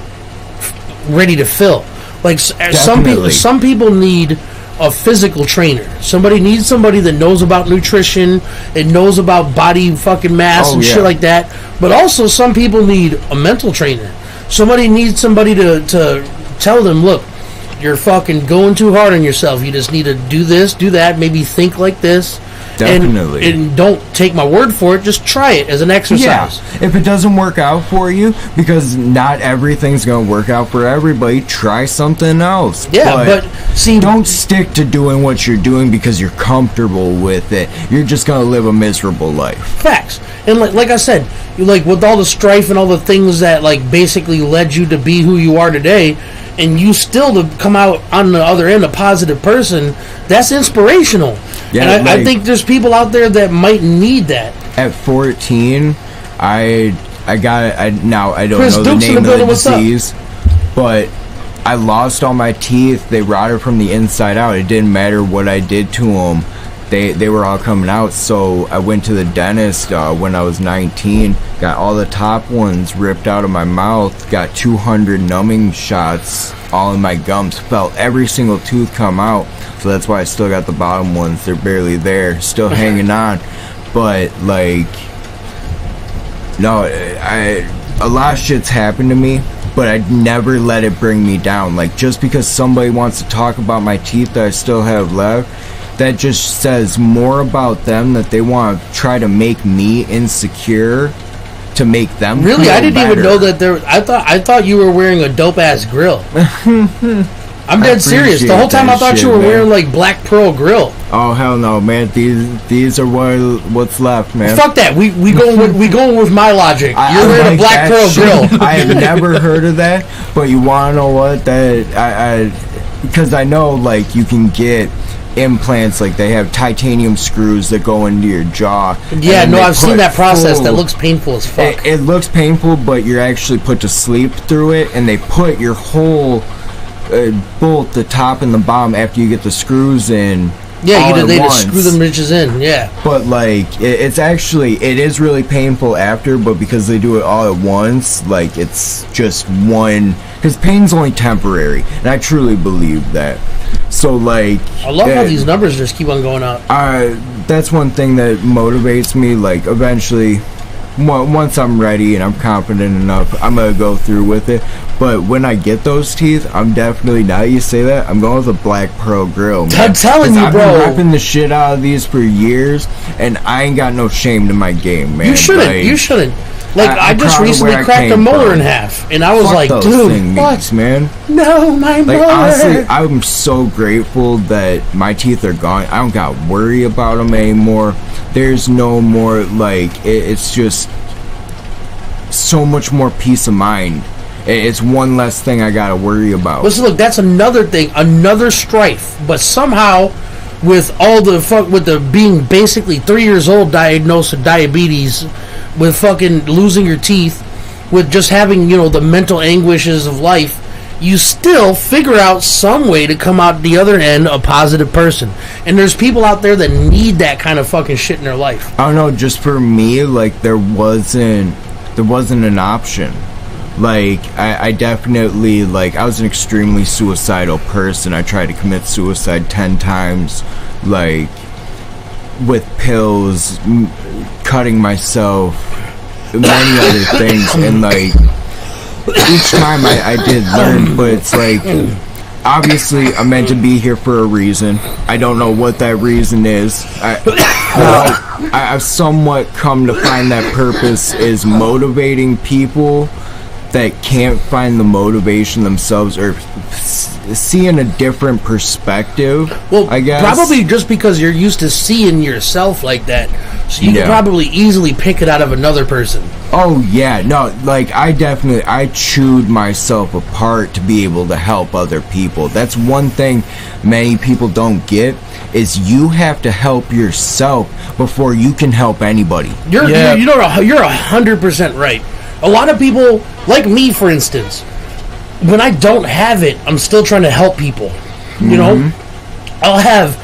ready to fill. Like some people need a physical trainer. Somebody needs somebody that knows about nutrition and knows about body fucking mass and shit like that. But also some people need a mental trainer. Somebody needs somebody to tell them, look, you're fucking going too hard on yourself. You just need to do this, do that, maybe think like this. Definitely. And don't take my word for it. Just try it as an exercise. Yeah. If it doesn't work out for you, because not everything's going to work out for everybody, try something else. Yeah, but see, don't stick to doing what you're doing because you're comfortable with it. You're just going to live a miserable life. Facts. And like I said, with all the strife and all the things that like basically led you to be who you are today, and you still to come out on the other end a positive person, that's inspirational. Yeah, and I think there's people out there that might need that. At 14, I don't Chris know Dukes the in the name of building, the what's up? disease, but I lost all my teeth. They rotted from the inside out. It didn't matter what I did to them. They were all coming out. So I went to the dentist when I was 19, got all the top ones ripped out of my mouth, got 200 numbing shots all in my gums, felt every single tooth come out. So that's why I still got the bottom ones. They're barely there, still hanging on. But like, no, a lot of shit's happened to me, but I'd never let it bring me down. Like, just because somebody wants to talk about my teeth that I still have left, that just says more about them, that they want to try to make me insecure to make them Really, feel I didn't better. even know that there. I thought you were wearing a dope ass grill. I'm dead serious. The whole time I thought you were wearing like Black Pearl grill. Oh hell no, man! These are what's left, man. Fuck that. We going with my logic. You're wearing like a Black that Pearl shit. grill. I have never heard of that, but you want to know what? That I because I know like you can get implants, like they have titanium screws that go into your jaw. Yeah, no, I've seen put that process. full- That looks painful as fuck. It looks painful, but you're actually put to sleep through it, and they put your whole both the top and the bottom after you get the screws in. Yeah, all they at just once. screw them bitches in. Yeah. But like, it is really painful after, but because they do it all at once, like it's just one. Because pain's only temporary, and I truly believe that. So like, I love how these numbers just keep on going up. that's one thing that motivates me. Like eventually, once I'm ready and I'm confident enough, I'm gonna go through with it. But when I get those teeth, I'm definitely, now you say that, I'm going with a Black Pearl grill, man. I'm telling you, I've bro. been repping the shit out of these for years, and I ain't got no shame to my game, man. You shouldn't. Like, You shouldn't. Like, I I'm just proud of recently where I cracked a came molar from. in half, and I was fuck like, those dude, thing what? meats, man. No, my Like, molar. honestly, I'm so grateful that my teeth are gone. I don't got to worry about them anymore. There's no more, like, it's just so much more peace of mind. It's one less thing I got to worry about. Listen, look, that's another thing, another strife. But somehow, with all the with the being basically 3 years old diagnosed with diabetes, with fucking losing your teeth, with just having, the mental anguishes of life, you still figure out some way to come out the other end a positive person. And there's people out there that need that kind of fucking shit in their life. I don't know, just for me, like, there wasn't an option. Like, I definitely, like, I was an extremely suicidal person. I tried to commit suicide 10 times, like, with pills, cutting myself. many other things, and like each time I did learn, but it's like obviously I'm meant to be here for a reason. I don't know what that reason is. I've somewhat come to find that purpose is motivating people that can't find the motivation themselves, or seeing a different perspective. Well, I guess probably just because you're used to seeing yourself like that, so you can probably easily pick it out of another person. Oh yeah, no, like I chewed myself apart to be able to help other people. That's one thing many people don't get, is you have to help yourself before you can help anybody. You're 100% right. A lot of people, like me for instance, when I don't have it, I'm still trying to help people. You know, I'll have,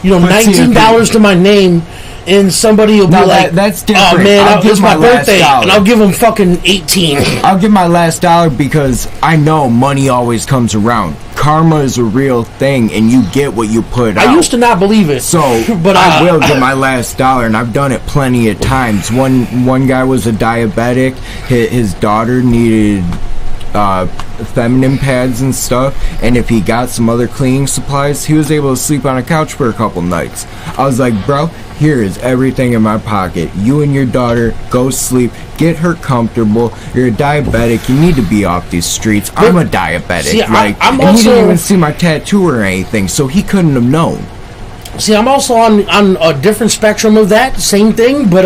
$19 to my name, and somebody will be like, that's different. "Oh man, it's my birthday," and I'll give them fucking 18. I'll give my last dollar because I know money always comes around. Karma is a real thing, and you get what you put out. I used to not believe it, so but I will give my last dollar, and I've done it plenty of times. One guy was a diabetic. His daughter needed feminine pads and stuff, and if he got some other cleaning supplies, he was able to sleep on a couch for a couple nights. I was like, bro, here is everything in my pocket. You and your daughter go sleep, get her comfortable. You're a diabetic, you need to be off these streets. I'm a diabetic. See, and he didn't even see my tattoo or anything, so he couldn't have known. See, I'm also on a different spectrum of that same thing, but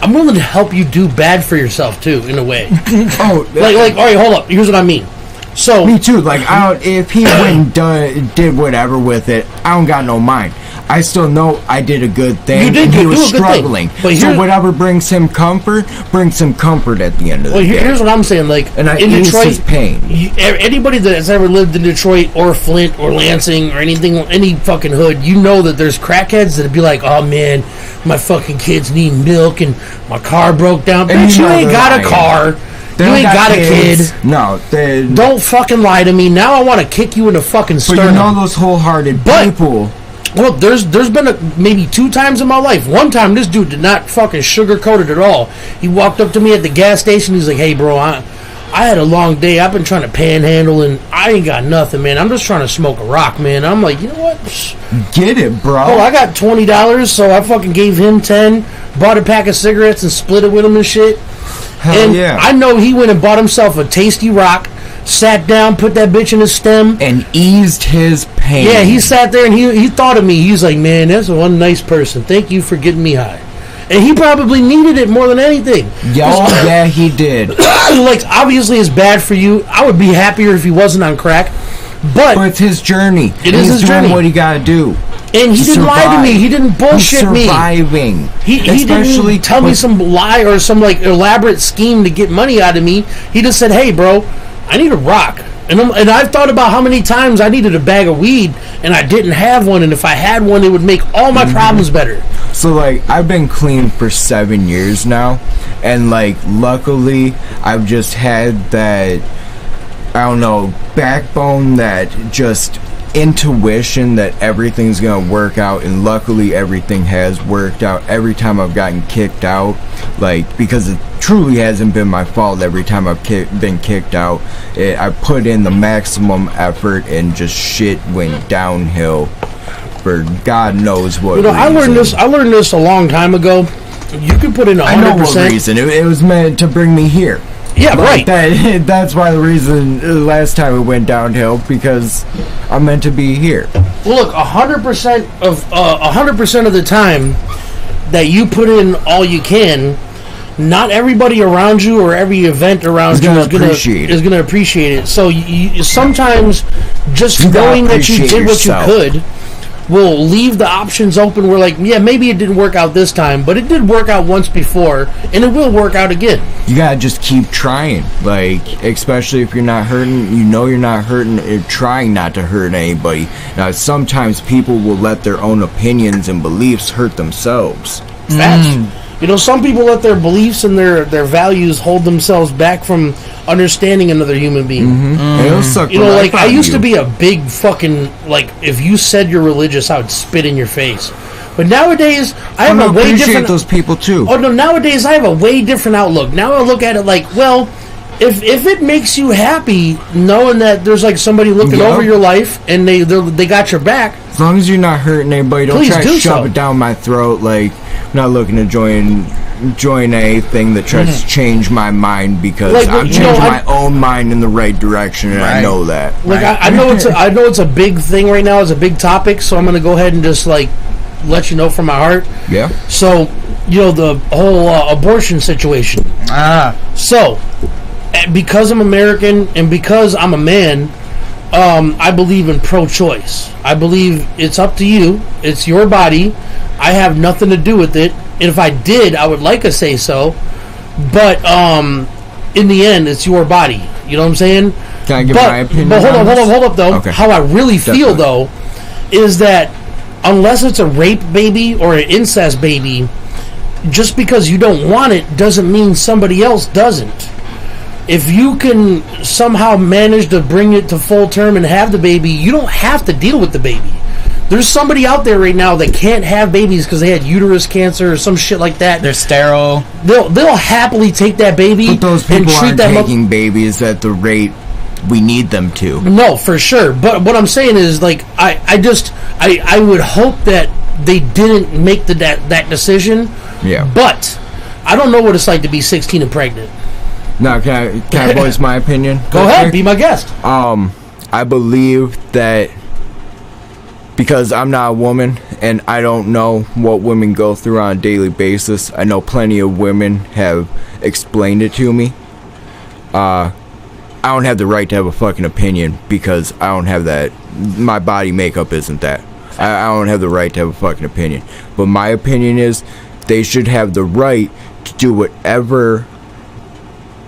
I'm willing to help you do bad for yourself too, in a way. Oh, like, all right, hold up. Here's what I mean. So me too. Like, if he went and did whatever with it, I don't got no mind. I still know I did a good thing. You did. And he was struggling. So whatever brings him comfort at the end of the day. Here's what I'm saying. Like, and in Detroit, his pain. Anybody that's ever lived in Detroit or Flint or Lansing or anything, any fucking hood, you know that there's crackheads that'd be like, "Oh man, my fucking kids need milk and my car broke down." Bitch, you ain't got a car. You ain't got a kid. No, don't fucking lie to me. Now I want to kick you in the fucking sternum. But you know those wholehearted people. Well, there's been maybe 2 times in my life. One time, this dude did not fucking sugarcoat it at all. He walked up to me at the gas station. He's like, "Hey, bro, I had a long day. I've been trying to panhandle, and I ain't got nothing, man. I'm just trying to smoke a rock, man." I'm like, you know what? Get it, bro. Oh, I got $20, so I fucking gave him 10, bought a pack of cigarettes, and split it with him and shit. Hell yeah. I know he went and bought himself a tasty rock, sat down, put that bitch in his stem, and eased his pain. Yeah, he sat there and he thought of me. He's like, "Man, that's one nice person. Thank you for getting me high." And he probably needed it more than anything. Yeah, he did. Like, obviously it's bad for you. I would be happier if he wasn't on crack. But it's his journey. He's doing what he got to do. And he didn't lie to me. He didn't bullshit me. He's surviving. He didn't tell me some lie or some like elaborate scheme to get money out of me. He just said, "Hey, bro, I need a rock." And I've thought about how many times I needed a bag of weed and I didn't have one, and if I had one, it would make all my problems better. So, like, I've been clean for 7 years now, and, like, luckily, I've just had that, I don't know, backbone, that just intuition that everything's gonna work out, and luckily everything has worked out every time I've gotten kicked out, like, because it truly hasn't been my fault. Every time I've been kicked out, I put in the maximum effort and just shit went downhill for God knows what reason. I learned this a long time ago. You can put in 100%. I know what reason. It was meant to bring me here. Yeah, right. That's why the reason last time it went downhill, because I'm meant to be here. Well, look, 100% of the time that you put in all you can, not everybody around you or every event around you is going to appreciate it. So you sometimes just knowing that you did what you could will leave the options open. We're like, yeah, maybe it didn't work out this time, but it did work out once before, and it will work out again. You gotta just keep trying, like, especially if you're not hurting, you're not hurting, you're trying not to hurt anybody. Now, sometimes people will let their own opinions and beliefs hurt themselves. Facts. Some people let their beliefs and their values hold themselves back from understanding another human being. It'll suck. I used to be a big fucking, like, if you said you're religious, I would spit in your face. But nowadays, I have a way appreciate different. those people too. Oh no! Nowadays, I have a way different outlook. Now I look at it like, well, if it makes you happy knowing that there's like somebody looking over your life and they got your back. As long as you're not hurting anybody, don't try to shove it down my throat. Like, I'm not looking to join anything that tries to change my mind, because like, I'm changing my own mind in the right direction, and I know that. Like I know it's a big thing right now. It's a big topic, so I'm gonna go ahead and just like let you know from my heart. Yeah. So the whole abortion situation. So because I'm American and because I'm a man, I believe in pro-choice. I believe it's up to you. It's your body. I have nothing to do with it. And if I did, I would like to say so. But in the end, it's your body. You know what I'm saying? Can I give my opinion? But hold up, though. Okay. How I really feel, though, is that unless it's a rape baby or an incest baby, just because you don't want it doesn't mean somebody else doesn't. If you can somehow manage to bring it to full term and have the baby, you don't have to deal with the baby. There's somebody out there right now that can't have babies because they had uterus cancer or some shit like that. They're sterile. They'll happily take that baby but those people and treat aren't them taking babies at the rate we need them to. No, for sure. But what I'm saying is, like, I would hope that they didn't make that decision. Yeah. But I don't know what it's like to be 16 and pregnant. Now, can I voice my opinion? Go ahead, be my guest. I believe that because I'm not a woman and I don't know what women go through on a daily basis. I know plenty of women have explained it to me. I don't have the right to have a fucking opinion because I don't have that. My body makeup isn't that. I don't have the right to have a fucking opinion. But my opinion is they should have the right to do whatever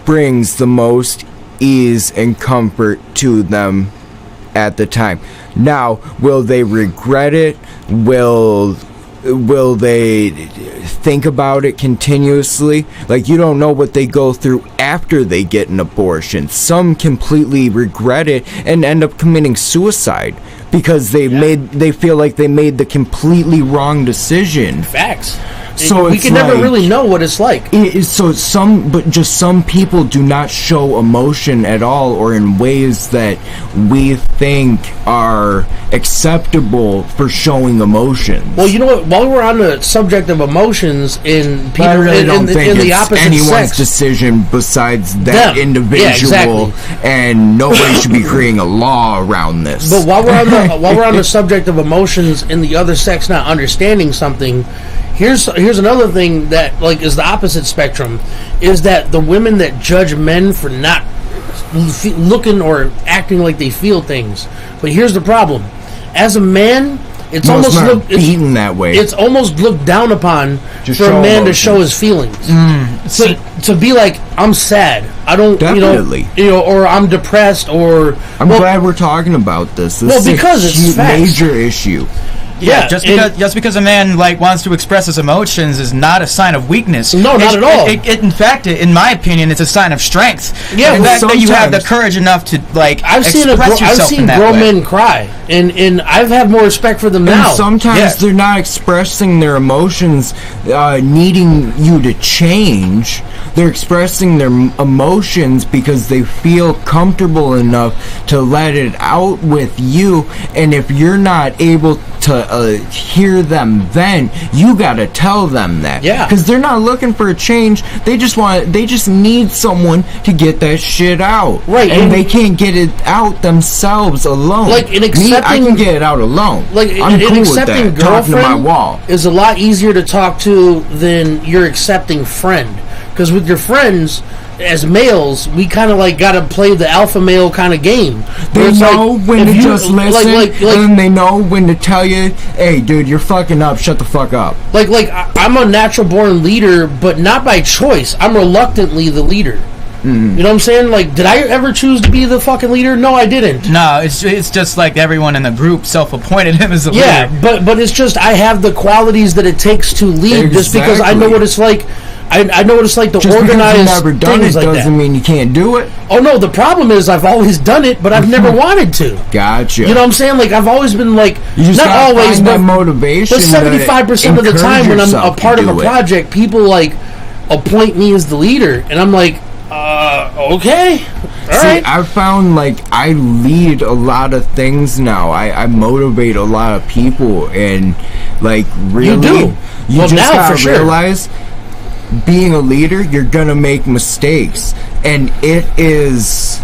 brings the most ease and comfort to them at the time. Now, will they regret it? Will they think about it continuously? Like, you don't know what they go through after they get an abortion. Some completely regret it and end up committing suicide because they feel like they made the completely wrong decision. Facts. So we can never really know what it's like. Some people do not show emotion at all, or in ways that we think are acceptable for showing emotion. Well, you know what? While we're on the subject of emotions, in people, I really don't think in the it's opposite anyone's sex, decision besides that individual, and nobody should be creating a law around this. But while we're on the subject of emotions and the other sex not understanding something. Here's another thing that like is the opposite spectrum, is that the women that judge men for not looking or acting like they feel things. But here's the problem: as a man, it's almost beaten that way. It's almost looked down upon for a man to show his feelings. To be like, I'm sad. I don't, definitely, or I'm depressed, or I'm glad we're talking about this. This because is a major issue. Yeah, just because a man like wants to express his emotions is not a sign of weakness. No, not at all. In fact, in my opinion, it's a sign of strength. Yeah, the fact that you have the courage enough to I've seen grown men cry, and I've had more respect for them now. And sometimes they're not expressing their emotions, needing you to change. They're expressing their emotions because they feel comfortable enough to let it out with you, and if you're not able to hear them, then you gotta tell them that. Yeah, because they're not looking for a change. They just need someone to get that shit out. Right, and they can't get it out themselves alone. Like I can get it out alone. Like I'm cool with that. Talking to my wall is a lot easier to talk to than your accepting friend. Because with your friends, as males, we kind of like got to play the alpha male kind of game. They know when to just listen, and they know when to tell you, "Hey, dude, you're fucking up. Shut the fuck up." I'm a natural born leader, but not by choice. I'm reluctantly the leader. You know what I'm saying? Like, did I ever choose to be the fucking leader? No, I didn't. No, it's just like everyone in the group self-appointed him as a leader. Yeah, but it's just I have the qualities that it takes to lead, just because I know what it's like. I know what it's like to Just organize because you've never done it things like doesn't that. mean you can't do it. Oh no, the problem is I've always done it, but I've never wanted to. Gotcha. You know what I'm saying? Like I've always been like, You just not gotta always, find but that motivation. But 75% of the time when I'm a part of a project, project, people like appoint me as the leader, and I'm like, okay, all right. I found like I lead a lot of things now. I motivate a lot of people, and like really, You do. You Well, just now, gotta for sure. realize, being a leader, you're gonna make mistakes, and it is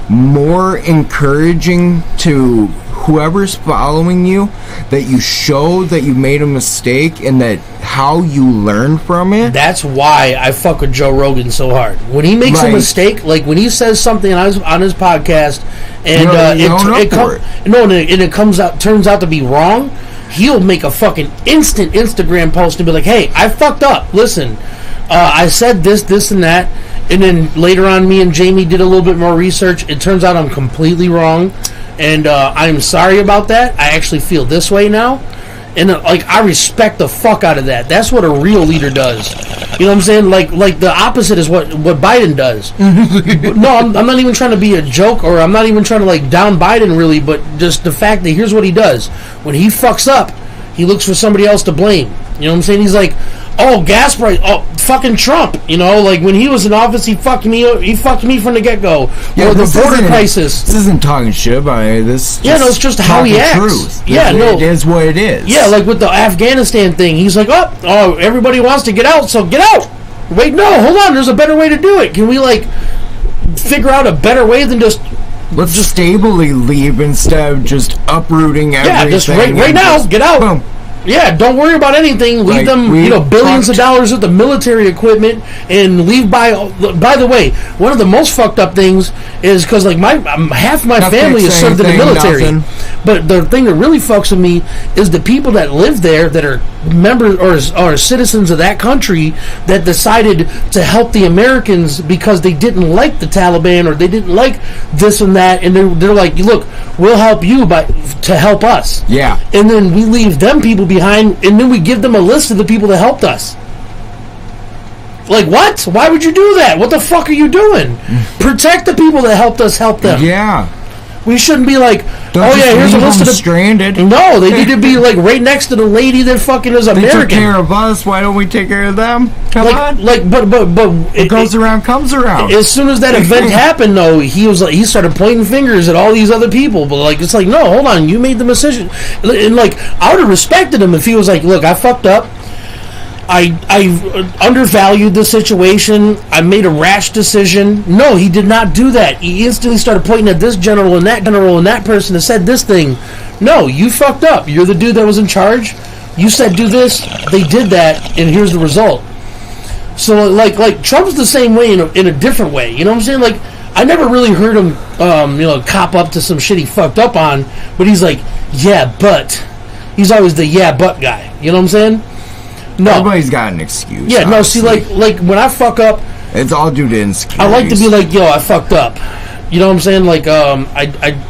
more encouraging to whoever's following you that you show that you made a mistake and that how you learn from it. That's why I fuck with Joe Rogan so hard. When he makes a Like- mistake, like when he says something on his podcast, and You own up for it. it turns out to be wrong, he'll make a fucking instant Instagram post and be like, "Hey, I fucked up. Listen, I said this, and that." And then later on, me and Jamie did a little bit more research. It turns out I'm completely wrong, and I'm sorry about that. I actually feel this way now. And like I respect the fuck out of that. That's what a real leader does. You know what I'm saying? Like the opposite is what Biden does. No, I'm not even trying to be a joke, or I'm not even trying to like down Biden really, but just the fact that here's what he does. When he fucks up, he looks for somebody else to blame. You know what I'm saying? He's like, oh, gas price, oh, fucking Trump. You know, like when he was in office, he fucked me from the get-go. Yeah, or the this border isn't- crisis. This isn't talking shit about it. This Yeah, no, it's just how he talking acts. Truth. Yeah, no. It is what it is. Yeah, like with the Afghanistan thing, he's like, oh, everybody wants to get out, so get out. Wait, no, hold on, there's a better way to do it. Can we like figure out a better way than just Let's just stably leave instead of just uprooting everything. yeah, just right and now, just get out. boom. Yeah, don't worry about anything. Leave Like, them, we billions of fucked. dollars worth of military equipment, and leave by the way, one of the most fucked up things is because like half my Not family is fix served in the anything, military. nothing. But the thing that really fucks with me is the people that live there that are members or citizens of that country that decided to help the Americans because they didn't like the Taliban or they didn't like this and that, and they're like, look, we'll help you, but to help us. Yeah. And then we leave them people behind, and then we give them a list of the people that helped us. Like, what? Why would you do that? What the fuck are you doing? Protect the people that helped us help them. Yeah. We shouldn't be like, Don't oh just yeah, here's a leave list of them the... stranded. No, they need to be like right next to the lady that fucking is They American. took care of us. Why don't we take care of them? Come on. But What goes around comes around. as soon as that event happened, though, he started pointing fingers at all these other people. But like, it's like, no, hold on, you made the decision. And like, I would have respected him if he was like, look, I fucked up. I undervalued the situation. I made a rash decision. No, he did not do that. He instantly started pointing at this general and that person that said this thing. No, you fucked up. You're the dude that was in charge. You said do this. They did that, and here's the result. So like Trump's the same way in a different way. You know what I'm saying? Like, I never really heard him cop up to some shit he fucked up on, but he's like, yeah, but he's always the yeah, but guy. You know what I'm saying? No. Everybody's got an excuse. Yeah, no, see, honestly. like when I fuck up, It's all due to insecurities. I like to be like, yo, I fucked up. You know what I'm saying? Like,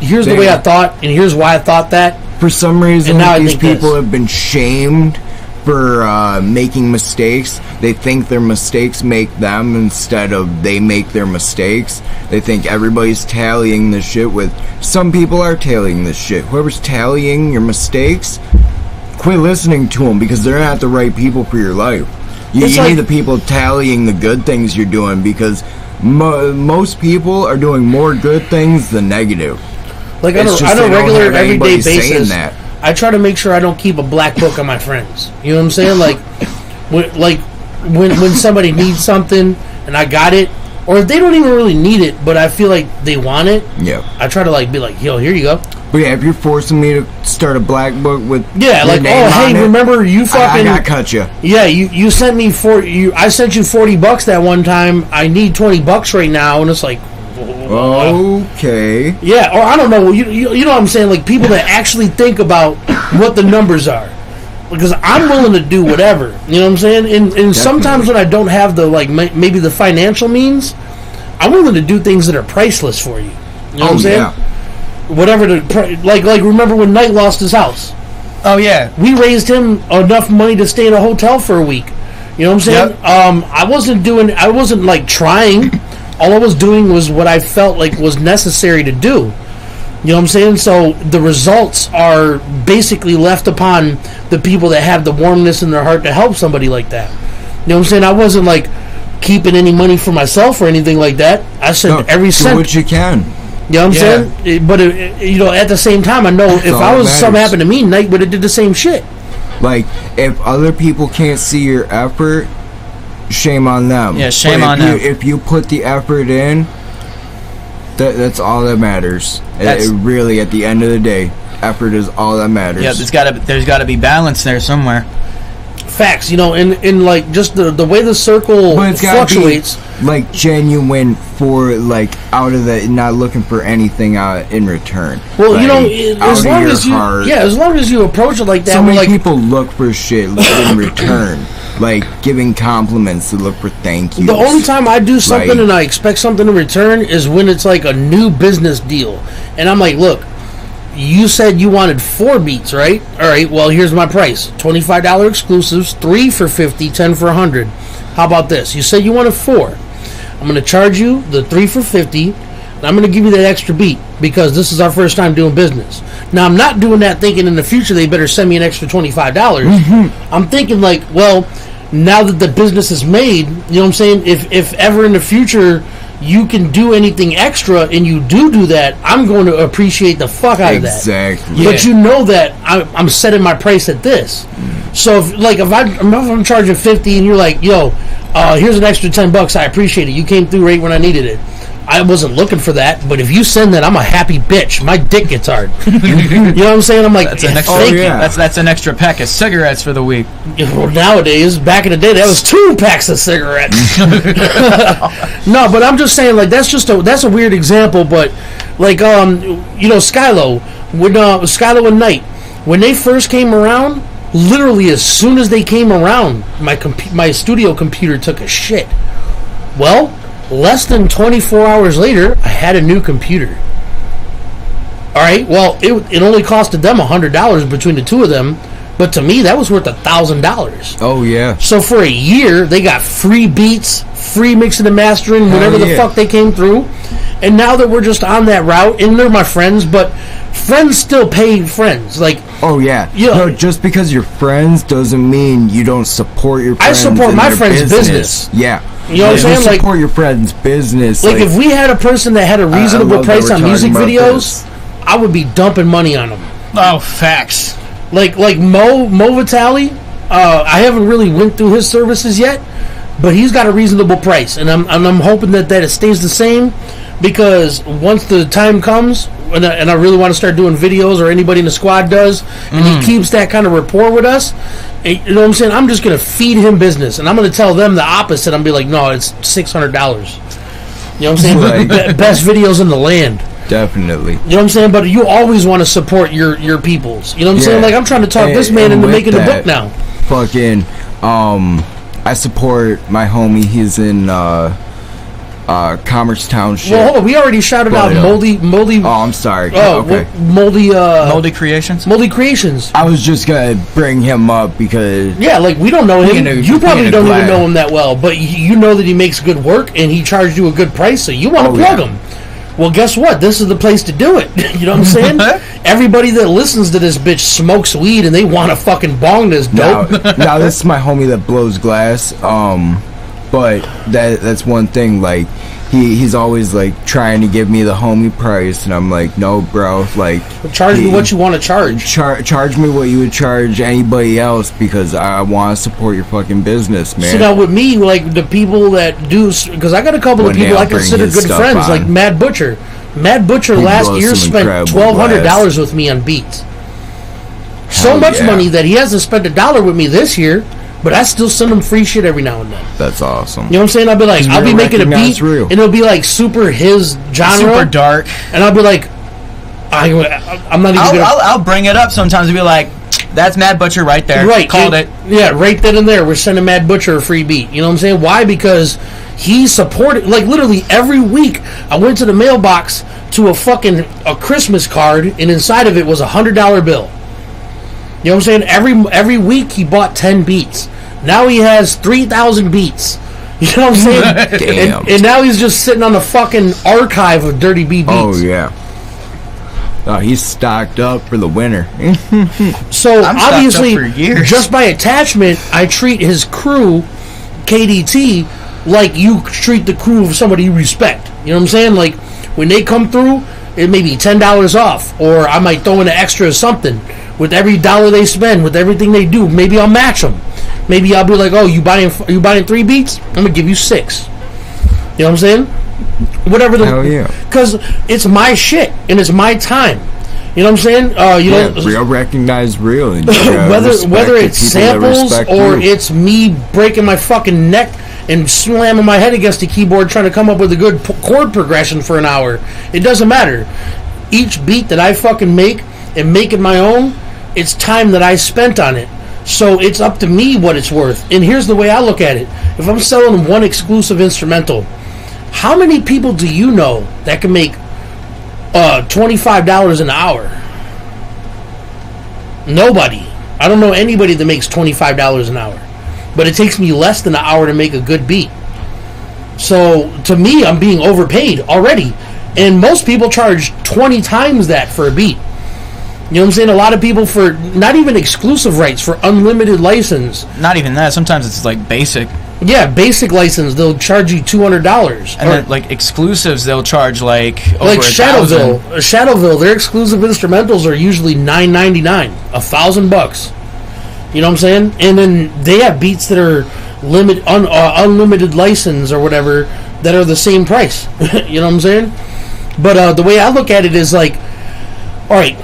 here's the way I thought, and here's why I thought that. For some reason, And now I these think people this. have been shamed for making mistakes. They think their mistakes make them instead of they make their mistakes. They think everybody's tallying this shit with... Some people are tallying this shit. Whoever's tallying your mistakes, quit listening to them because they're not the right people for your life. You It's need like- the people tallying the good things you're doing because most people are doing more good things than negative. Like It's on just a they don't regular, have everyday anybody saying basis, that. I try to make sure I don't keep a black book on my friends. You know what I'm saying? When somebody needs something and I got it, or if they don't even really need it, but I feel like they want it, Yeah. I try to like be like, yo, here you go. But yeah, if you're forcing me to start a black book with Yeah, your like, name oh, hey, on it, remember you I fucking... gotta cut you. Yeah, you sent me I sent you $40 that one time. I need $20 right now, and it's like, Okay. yeah, or I don't know. You know what I'm saying? Like people that actually think about what the numbers are, because I'm willing to do whatever. You know what I'm saying? And sometimes when I don't have the maybe the financial means, I'm willing to do things that are priceless for you. You know what I'm saying? Yeah. Whatever like remember when Nyte lost his house? Oh yeah. We raised him enough money to stay in a hotel for a week. You know what I'm saying? Yep. I wasn't like trying. All I was doing was what I felt like was necessary to do. You know what I'm saying? So the results are basically left upon the people that have the warmness in their heart to help somebody like that. You know what I'm saying? I wasn't like keeping any money for myself or anything like that. I said every cent. Do what you can. You know what I'm saying? But at the same time, I know if something happened to me, Nyte would have did the same shit. Like, if other people can't see your effort, shame on them. Yeah, shame on them. If you put the effort in, that's all that matters. It really, at the end of the day, effort is all that matters. Yeah, there's gotta be balance there somewhere. Facts, in like just the way the circle fluctuates. Be, like, genuine for, like, out of the, not looking for anything in return. Well, like, as long as you approach it like that. So many like, people look for shit in return. Like, giving compliments to look for thank yous. The only time I do something and I expect something in return is when it's like a new business deal. And I'm like, look, you said you wanted 4 beats, right? All right, well, here's my price. $25 exclusives, 3 for $50, 10 for $100. How about this? You said you wanted 4. I'm going to charge you the 3 for $50, and I'm going to give you that extra beat because this is our first time doing business. Now, I'm not doing that thinking in the future they better send me an extra $25. Mm-hmm. I'm thinking like, well, now that the business is made, you know what I'm saying? If ever in the future you can do anything extra and you do that, I'm going to appreciate the fuck out of that. Exactly. But you know that I'm setting my price at this. So if I'm charging 50 and you're like, yo, here's an extra $10, I appreciate it. You came through right when I needed it. I wasn't looking for that, but if you send that, I'm a happy bitch. My dick gets hard. You know what I'm saying? I'm like, thank you. That's an extra pack of cigarettes for the week. Well, nowadays, back in the day, that was 2 packs of cigarettes. No, but I'm just saying, like, that's a weird example, but like, Skyylo, when Skyylo and Nyte, when they first came around, literally as soon as they came around, my studio computer took a shit. Well, less than 24 hours later, I had a new computer. Alright, well, it only costed them $100 between the two of them, but to me, that was worth $1,000. Oh, yeah. So for a year, they got free beats, free mixing and mastering, whatever the fuck they came through. And now that we're just on that route, and they're my friends, but friends still pay friends. Like, oh, yeah. No, just because you're friends doesn't mean you don't support your friends. I support my friend's business. Yeah. You know what I'm saying? You support your friend's business. Like, if we had a person that had a reasonable price on music videos, I would be dumping money on them. Oh, facts. Like Mo Vitale, I haven't really went through his services yet, but he's got a reasonable price, and I'm hoping that it stays the same, because once the time comes, and I really want to start doing videos, or anybody in the squad does, and he keeps that kind of rapport with us, you know what I'm saying? I'm just going to feed him business, and I'm going to tell them the opposite. I'm be like, no, it's $600. You know what I'm saying? Right. Best videos in the land. Definitely. You know what I'm saying? But you always want to support your peoples. You know what I'm saying? Like, I'm trying to talk this man into making the book now. Fucking, I support my homie. He's in Commerce Township. Well, hold on. We already shouted out Moldy. Oh, I'm sorry. Okay. Moldy Creations. Moldy Creations. I was just gonna bring him up because like, we don't know him. You probably don't even know him that well, but you know that he makes good work and he charged you a good price, so you want to plug him. Well, guess what? This is the place to do it. You know what I'm saying? Everybody that listens to this bitch smokes weed and they want to fucking bong this dope. Now this is my homie that blows glass. But that's one thing. Like, he's always like trying to give me the homie price, and I'm like, no, bro. Like, charge me what you want to charge. Charge me what you would charge anybody else, because I want to support your fucking business, man. So now with me, like, the people that do, because I got a couple of people I consider good friends, like Mad Butcher. Mad Butcher last year spent $1,200 with me on beats. So much money that he hasn't spent $1 with me this year. But I still send them free shit every now and then. That's awesome. You know what I'm saying? I'll be making a beat, and it'll be like super his genre, super dark, and I'll be like, I'm not even. I'll bring it up sometimes and be like, "That's Mad Butcher right there." Right, called it. Yeah, right then and there, we're sending Mad Butcher a free beat. You know what I'm saying? Why? Because he supported. Like, literally every week, I went to the mailbox to a Christmas card, and inside of it was $100 bill. You know what I'm saying? Every week he bought 10 beats. Now he has 3,000 beats. You know what I'm saying? Damn. And now he's just sitting on the fucking archive of Dirty B beats. Oh yeah. Oh, he's stocked up for the winter. So I'm stocked obviously, up for years. just by attachment, I treat his crew, KDT, like you treat the crew of somebody you respect. You know what I'm saying? Like when they come through, it may be $10 off, or I might throw in an extra something with every dollar they spend, with everything they do. Maybe I'll match them. Maybe I'll be like, oh, you buying 3 beats? I'm gonna give you 6. You know what I'm saying? Whatever the Hell yeah. Because it's my shit and it's my time. You know what I'm saying? Real recognize real. And, whether it's samples or you. it's me breaking my fucking neck and slamming my head against the keyboard trying to come up with a good chord progression for an hour, it doesn't matter. Each beat that I fucking make and make it my own, it's time that I spent on it. So it's up to me what it's worth. And here's the way I look at it. If I'm selling one exclusive instrumental, how many people do you know that can make $25 an hour? Nobody. I don't know anybody that makes $25 an hour. But it takes me less than an hour to make a good beat. So to me, I'm being overpaid already. And most people charge 20 times that for a beat. You know what I'm saying? A lot of people for not even exclusive rights, for unlimited license. Not even that. Sometimes it's like basic. Yeah, basic license, they'll charge you $200. And then, like exclusives, they'll charge like over Like $1,000. Shadowville, their exclusive instrumentals are usually $9.99, $1,000. You know what I'm saying? And then they have beats that are unlimited license or whatever that are the same price. You know what I'm saying? But the way I look at it is like, all right,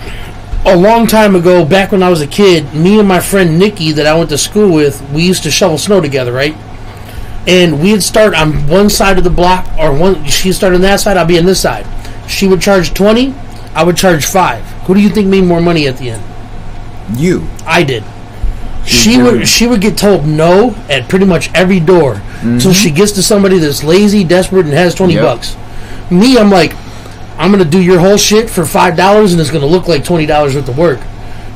a long time ago, back when I was a kid, me and my friend Nikki that I went to school with, we used to shovel snow together, right? And we'd start on one side of the block, or she'd start on that side, I'd be on this side. She would charge 20, I would charge 5. Who do you think made more money at the end? You. I did. She would get told no at pretty much every door until she gets to somebody that's lazy, desperate, and has 20 bucks. Me, I'm like, I'm going to do your whole shit for $5 and it's going to look like $20 worth of work.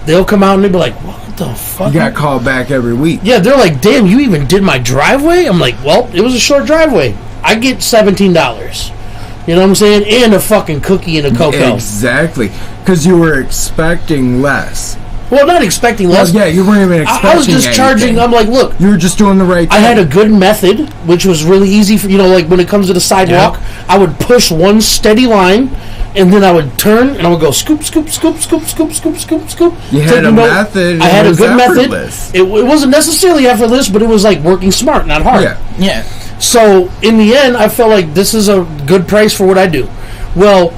They'll come out and they'll be like, what the fuck? You got called back every week. Yeah, they're like, damn, you even did my driveway? I'm like, well, it was a short driveway. I get $17. You know what I'm saying? And a fucking cookie and a cocoa. Exactly. Because you were expecting less. Well, not expecting less. Well, yeah, you weren't even expecting I was just charging. anything. I'm like, look. You were just doing the right thing. I had a good method, which was really easy for, like when it comes to the sidewalk, I would push one steady line, and then I would turn, and I would go scoop, scoop, scoop, scoop, scoop, scoop, scoop, scoop. You had a method. I had a good effortless. method. It wasn't necessarily effortless, but it was like working smart, not hard. Yeah. So in the end, I felt like this is a good price for what I do. Well,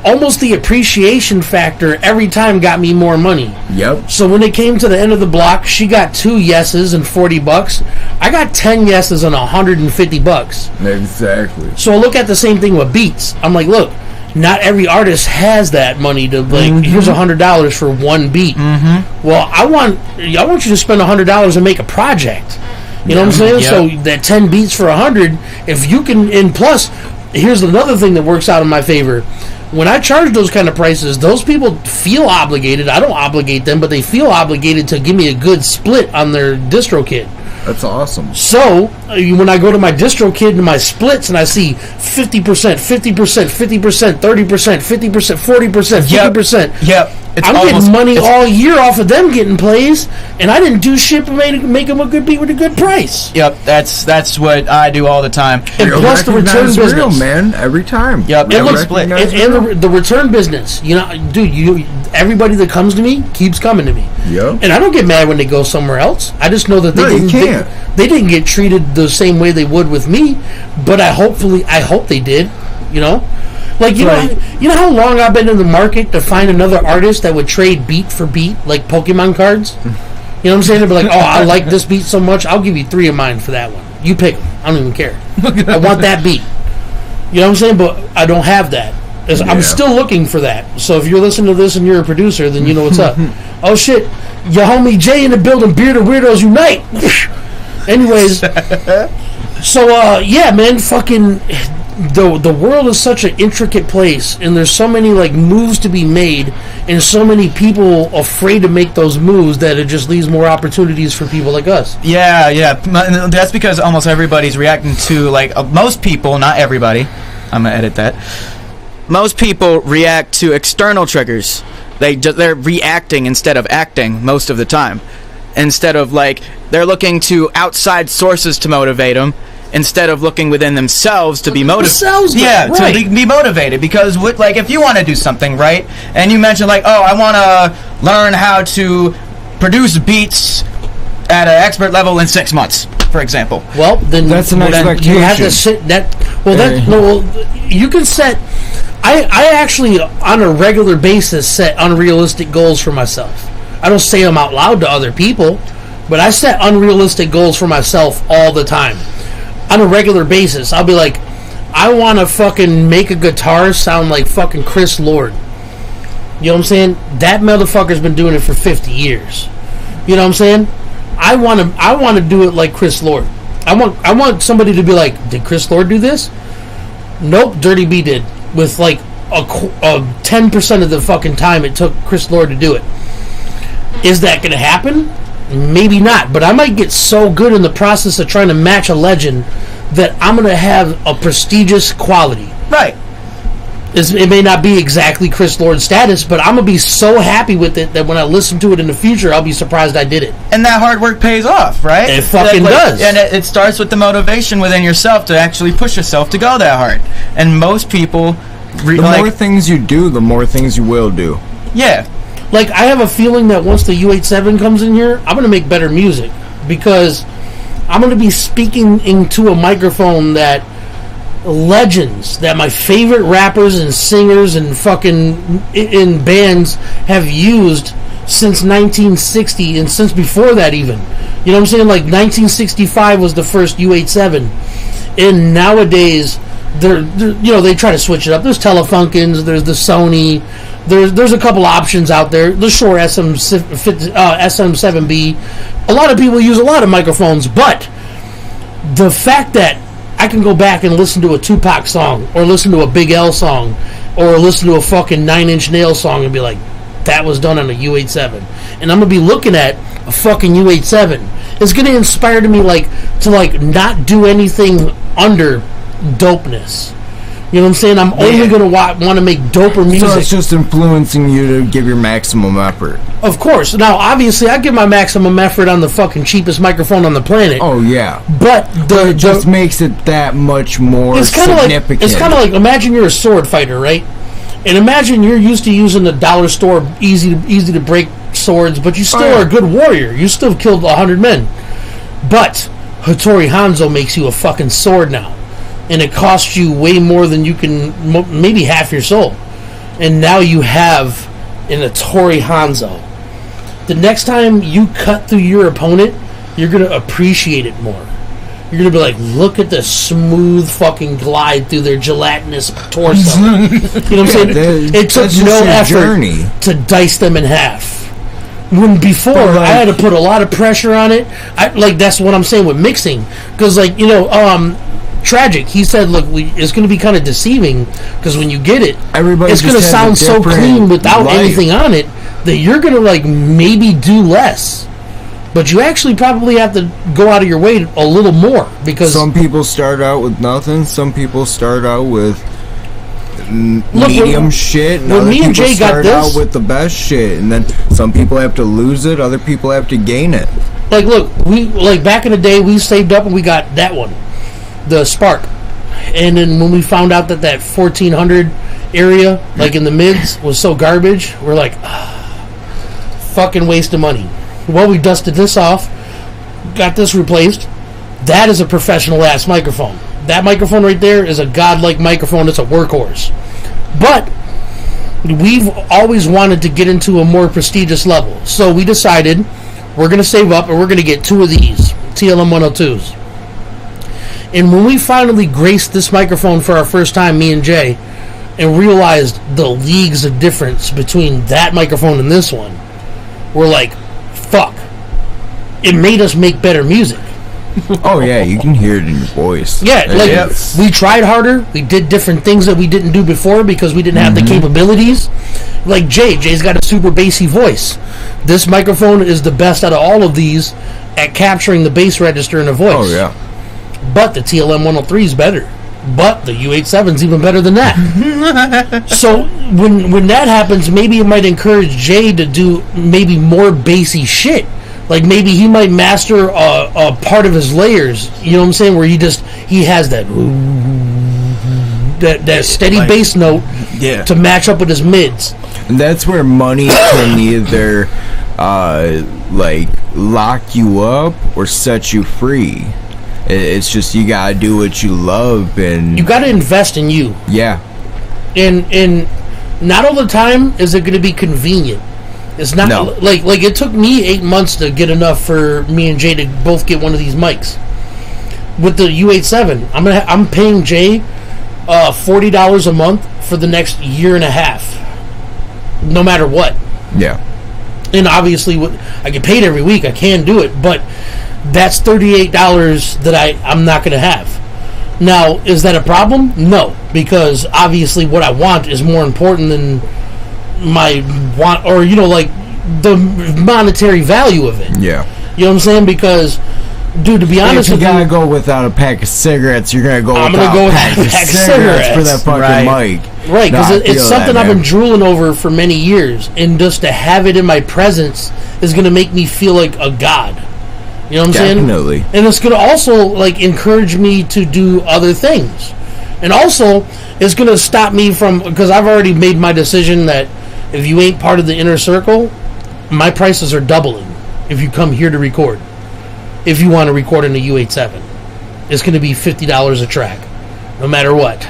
almost the appreciation factor every time got me more money. Yep. So when it came to the end of the block, she got 2 yeses and $40. I got 10 yeses and $150. Exactly. So I look at the same thing with beats. I'm like, look, not every artist has that money to like. Here's $100 for one beat. Well, I want you to spend $100 and make a project. You know what I'm saying? Yep. So that 10 beats for 100, if you can, and plus, here's another thing that works out in my favor. When I charge those kind of prices, those people feel obligated. I don't obligate them, but they feel obligated to give me a good split on their distro kit. That's awesome. So, when I go to my distro kit and my splits and I see 50%, 50%, 50%, 30%, 50%, 40%, 50%. Yep. I'm getting money all year off of them getting plays, and I didn't do shit but make them a good beat with a good price. Yep, that's what I do all the time. And plus the return business, real, man, every time. Yep, and every split. And the return business, dude, everybody that comes to me keeps coming to me. Yep. And I don't get mad when they go somewhere else. I just know that they didn't get treated the same way they would with me, but I hope they did, Like, you know how long I've been in the market to find another artist that would trade beat for beat, like Pokemon cards? You know what I'm saying? They'd be like, oh, I like this beat so much, I'll give you 3 of mine for that one. You pick them. I don't even care. I want that beat. You know what I'm saying? But I don't have that. I'm still looking for that. So if you're listening to this and you're a producer, then you know what's up. Oh, shit. Your homie Jay in the building, Bearded Weirdos Unite. Anyways. So, yeah, man, fucking... the world is such an intricate place, and there's so many like moves to be made, and so many people afraid to make those moves that it just leaves more opportunities for people like us. Yeah. That's because almost everybody's reacting to, like, most people, not everybody. I'm gonna edit that. Most people react to external triggers. They're reacting instead of acting most of the time. Instead of, like, they're looking to outside sources to motivate them, instead of looking within themselves to be motivated. Yeah, right. To be motivated. Because, like, if you want to do something, right, and you mention, like, oh, I want to learn how to produce beats at an expert level in 6 months, for example. Well, then that's an expectation. You have to set that. Well, you can set. I actually, on a regular basis, set unrealistic goals for myself. I don't say them out loud to other people, but I set unrealistic goals for myself all the time. On a regular basis, I'll be like, I want to fucking make a guitar sound like fucking Chris Lord. You know what I'm saying? That motherfucker's been doing it for 50 years. You know what I'm saying? I want to do it like Chris Lord. I want somebody to be like, did Chris Lord do this? Nope, Dirty B did. With like a 10% of the fucking time it took Chris Lord to do it. Is that going to happen? Maybe not, but I might get so good in the process of trying to match a legend that I'm going to have a prestigious quality. Right. It may not be exactly Chris Lord's status, but I'm going to be so happy with it that when I listen to it in the future, I'll be surprised I did it. And that hard work pays off, right? It fucking does. And it starts with the motivation within yourself to actually push yourself to go that hard. And most people... the more things you do, the more things you will do. Yeah. Like, I have a feeling that once the U87 comes in here, I'm going to make better music. Because I'm going to be speaking into a microphone that legends, that my favorite rappers and singers and fucking in bands have used since 1960 and since before that even. You know what I'm saying? Like, 1965 was the first U87. And nowadays, they try to switch it up. There's Telefunkins, there's the Sony, there's a couple options out there. The Shure SM7B. A lot of people use a lot of microphones, but the fact that I can go back and listen to a Tupac song, or listen to a Big L song, or listen to a fucking 9 Inch Nails song and be like, that was done on a U87. And I'm going to be looking at a fucking U87. It's going to inspire me to not do anything under dopeness. You know what I'm saying? I'm only going to want to make doper music. So it's just influencing you to give your maximum effort. Of course. Now, obviously, I give my maximum effort on the fucking cheapest microphone on the planet. Oh, yeah. But it just makes it that much more significant. It's kind of like, imagine you're a sword fighter, right? And imagine you're used to using the dollar store easy to break swords, but you still are a good warrior. You still killed 100 men. But Hattori Hanzo makes you a fucking sword now. And it costs you way more than you can, maybe half your soul. And now you have an Hattori Hanzo. The next time you cut through your opponent, you're going to appreciate it more. You're going to be like, look at the smooth fucking glide through their gelatinous torso. You know what I'm saying? It took no effort to dice them in half. When before, I had to put a lot of pressure on it. That's what I'm saying with mixing. Because, Tragic, he said, look, it's going to be kind of deceiving because when you get it, it's going to sound so clean without anything on it that you're going to maybe do less. But you actually probably have to go out of your way a little more because some people start out with nothing. Some people start out with medium shit. And other people start out with the best shit. And then some people have to lose it. Other people have to gain it. Back in the day, we saved up and we got that one. The Spark. And then when we found out that 1400 area, in the mids, was so garbage, we're like, fucking waste of money. Well, we dusted this off, got this replaced. That is a professional ass microphone. That microphone right there is a godlike microphone. It's a workhorse. But we've always wanted to get into a more prestigious level. So we decided we're going to save up and we're going to get 2 of these TLM 102s. And when we finally graced this microphone for our first time, me and Jay, and realized the leagues of difference between that microphone and this one, we're like, fuck. It made us make better music. Oh yeah, you can hear it in your voice. Yeah, like we tried harder. We did different things that we didn't do before because we didn't have the capabilities. Like Jay's got a super bassy voice. This microphone is the best out of all of these at capturing the bass register in a voice. Oh yeah. But the TLM 103 is better. But the U87 is even better than that. So when that happens, maybe it might encourage Jay to do maybe more bassy shit. Like maybe he might master a part of his layers. You know what I'm saying? Where he has that steady bass note to match up with his mids. And that's where money can either like lock you up or set you free. It's just you gotta do what you love, and you gotta invest in you. Yeah. And not all the time is it gonna be convenient. It's not like it took me 8 months to get enough for me and Jay to both get one of these mics. With the U87, I'm paying Jay $40 a month for the next year and a half, no matter what. Yeah. And obviously, I get paid every week. I can do it, but that's $38 that I'm not going to have. Now, is that a problem? No, because obviously what I want is more important than my want, or like the monetary value of it. Yeah. You know what I'm saying? Because, dude, to be honest with you, if you gotta go without a pack of cigarettes, you're gonna go without a pack of cigarettes for that fucking mic. Right, because it's something I've been drooling over for many years, and just to have it in my presence is gonna make me feel like a god. You know what I'm saying? Definitely. And it's gonna also encourage me to do other things, and also it's gonna stop me from, because I've already made my decision that if you ain't part of the inner circle, my prices are doubling if you come here to record. If you want to record in a U87, it's going to be $50 a track, no matter what.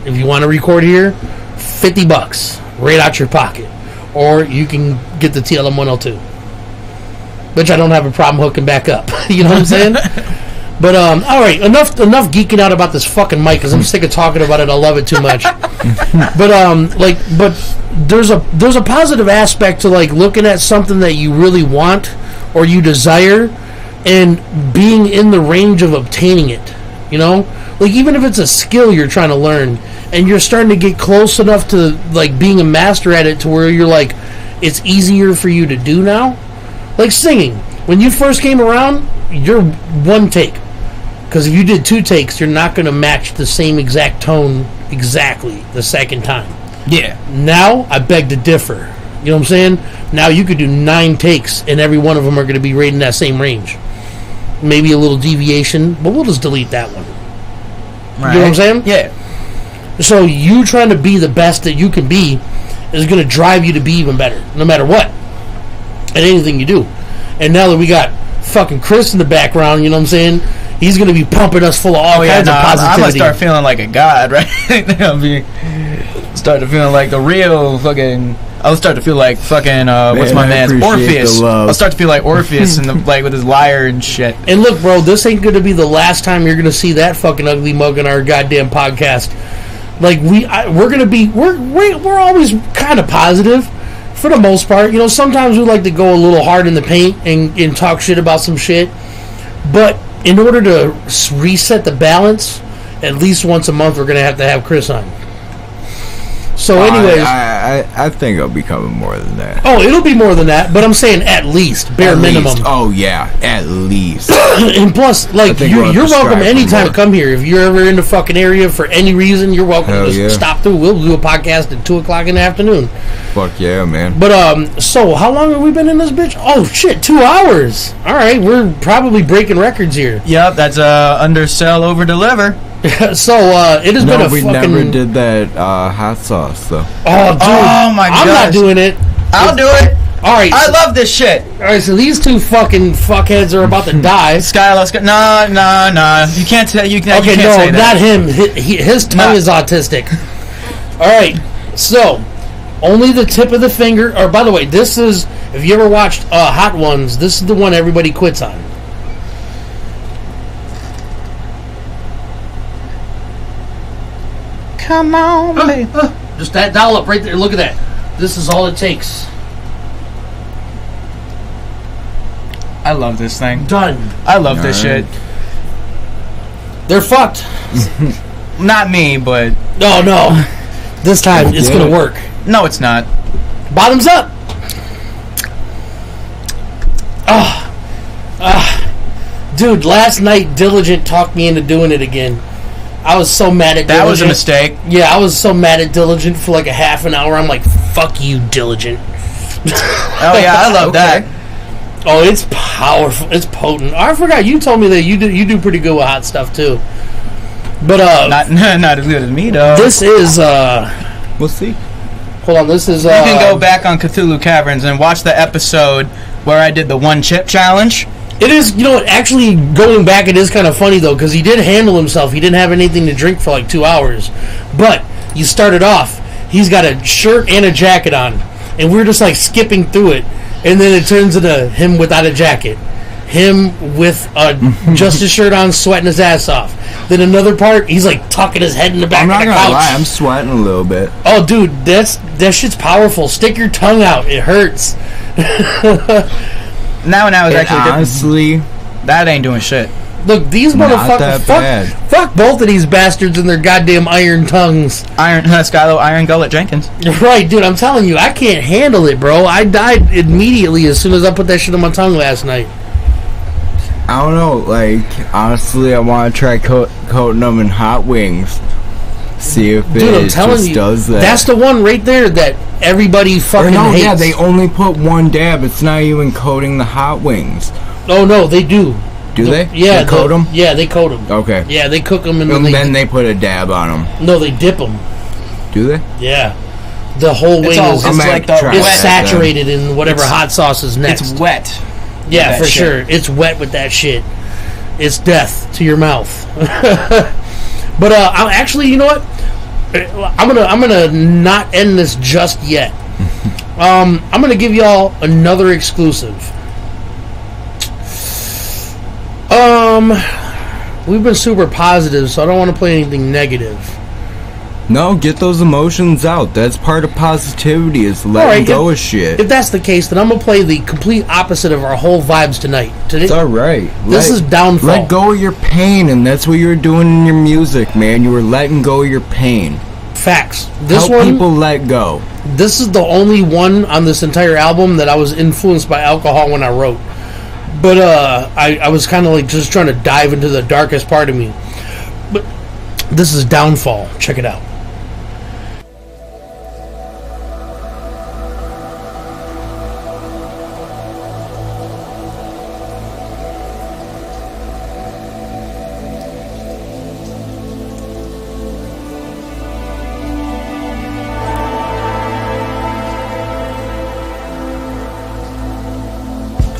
If you want to record here, $50 right out your pocket, or you can get the TLM 102, which I don't have a problem hooking back up. You know what I'm saying? But all right, enough geeking out about this fucking mic because I'm sick of talking about it. I love it too much. But there's a positive aspect to looking at something that you really want or you desire and being in the range of obtaining it. You know, even if it's a skill you're trying to learn and you're starting to get close enough to being a master at it to where you're it's easier for you to do now. Like singing, when you first came around, you're one take. Because if you did 2 takes, you're not going to match the same exact tone exactly the second time. Yeah. Now, I beg to differ. You know what I'm saying? Now you could do 9 takes, and every one of them are going to be right in that same range. Maybe a little deviation, but we'll just delete that one. Right. You know what I'm saying? Yeah. So you trying to be the best that you can be is going to drive you to be even better, no matter what. At anything you do. And now that we got fucking Khris in the background, you know what I'm saying? He's going to be pumping us full of all kinds of positivity. I'm going to start feeling like a god, right? I'll start to feeling like the real fucking... I'll start to feel like fucking, what's my man's? Orpheus. I'll start to feel like Orpheus with his lyre and shit. And look, bro, this ain't going to be the last time you're going to see that fucking ugly mug in our goddamn podcast. We're going to be... We're always kind of positive. For the most part, sometimes we like to go a little hard in the paint and talk shit about some shit. But in order to reset the balance, at least once a month, we're going to have Khris on. So anyways... I think it'll be coming more than that. Oh, it'll be more than that, but I'm saying at least, bare minimum. Oh, yeah, at least. And plus, you're welcome anytime to come here. If you're ever in the fucking area for any reason, you're welcome to just stop through. We'll do a podcast at 2 o'clock in the afternoon. Fuck yeah, man. But, so, how long have we been in this bitch? Oh, shit, 2 hours. All right, we're probably breaking records here. Yep, that's undersell, over-deliver. So, it has been a fucking... we never did that hot sauce, though. Oh, dude. Oh, my God. I'm not doing it. I'll do it. All right. I love this shit. All right, so these 2 fucking fuckheads are about to die. Skyylo, no. You can't say you can't say that. Not him. His tongue is autistic. All right, so, only the tip of the finger... Or, by the way, this is... If you ever watched Hot Ones, this is the one everybody quits on. Come on, baby. Just that dollop right there. Look at that. This is all it takes. I love this thing. Done. I love this shit. They're fucked. Not me, but No. This time it's gonna work. no, it's not. Bottoms up. Dude, last night Diligent talked me into doing it again. I was so mad at Diligent. That was a mistake. Yeah, I was so mad at Diligent for like a half an hour. I'm like, fuck you, Diligent. Oh yeah, I love that. Oh, it's powerful. It's potent. Oh, I forgot you told me that you do pretty good with hot stuff too. But Not as good as me though. this is We'll see. hold on, this is You can go back on Cthulhu Caverns and watch the episode where I did the one chip challenge. It is, you know, actually going back, it is kind of funny though, because he did handle himself. He didn't have anything to drink for like 2 hours. But you started off, he's got a shirt and a jacket on, and we're just like skipping through it, and then it turns into him without a jacket, him with just his shirt on, sweating his ass off. Then another part, he's like tucking his head in the back I'm of not the gonna couch. lie, I'm sweating a little bit. Oh, dude, that shit's powerful. Stick your tongue out; it hurts. Now it's actually different. Honestly, That ain't doing shit. Look, these Not motherfuckers. that bad. Fuck both of these bastards and their goddamn iron tongues. Skyylo, Iron Gullet Jenkins. Right, dude, I'm telling you, I can't handle it, bro. I died immediately as soon as I put that shit on my tongue last night. I don't know. Like, honestly, I want to try coating them in hot wings. See if Dude, it I'm telling just you, does that. that's the one right there that everybody Or fucking no, hates. yeah, they only put one dab. It's not even coating the hot wings. Oh, no, they do. Do they? Yeah. They coat them? Yeah, they coat them. Okay. Yeah, they cook them and And then they put a dab on them. No, they dip them. Do they? Yeah. The whole wing It's is like the it's wet. saturated in whatever hot sauce is next. It's wet. Yeah, that for shit. sure. It's wet with that shit. It's death to your mouth. But I'm actually, you know what? I'm gonna not end this just yet. I'm gonna give y'all another exclusive. We've been super positive, so I don't want to play anything negative. No, get those emotions out. That's part of positivity, is letting Alright, go of shit. If that's the case, then I'm gonna play the complete opposite of our whole vibes tonight. Today, It's alright. this is downfall. Let go of your pain, and that's what you were doing in your music, man. You were letting go of your pain. Facts. This Help one, people let go. this is the only one on this entire album that I was influenced by alcohol when I wrote. But I was kind of like just trying to dive into the darkest part of me. But this is Downfall. Check it out.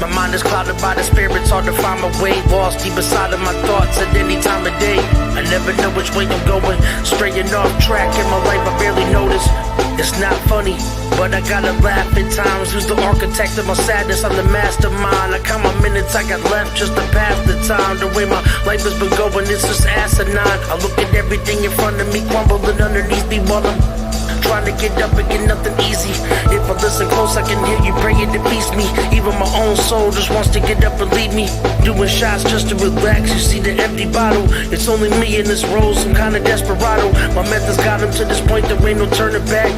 My mind is clouded by the spirits, hard to find my way. Lost deep inside of my thoughts at any time of day. I never know which way I'm going, straying off track in my life I barely notice. It's not funny, but I gotta laugh at times. Who's the architect of my sadness? I'm the mastermind. I count my minutes I got left just to pass the time. The way my life has been going, it's just asinine. I look at everything in front of me crumbling underneath me while I'm trying to get up and get nothing easy. If I listen close, I can hear you praying to peace me. Even my own soul just wants to get up and leave me. Doing shots just to relax. You see the empty bottle. It's only me in this role, some kind of desperado. My methods got him to this point, there ain't no turning back.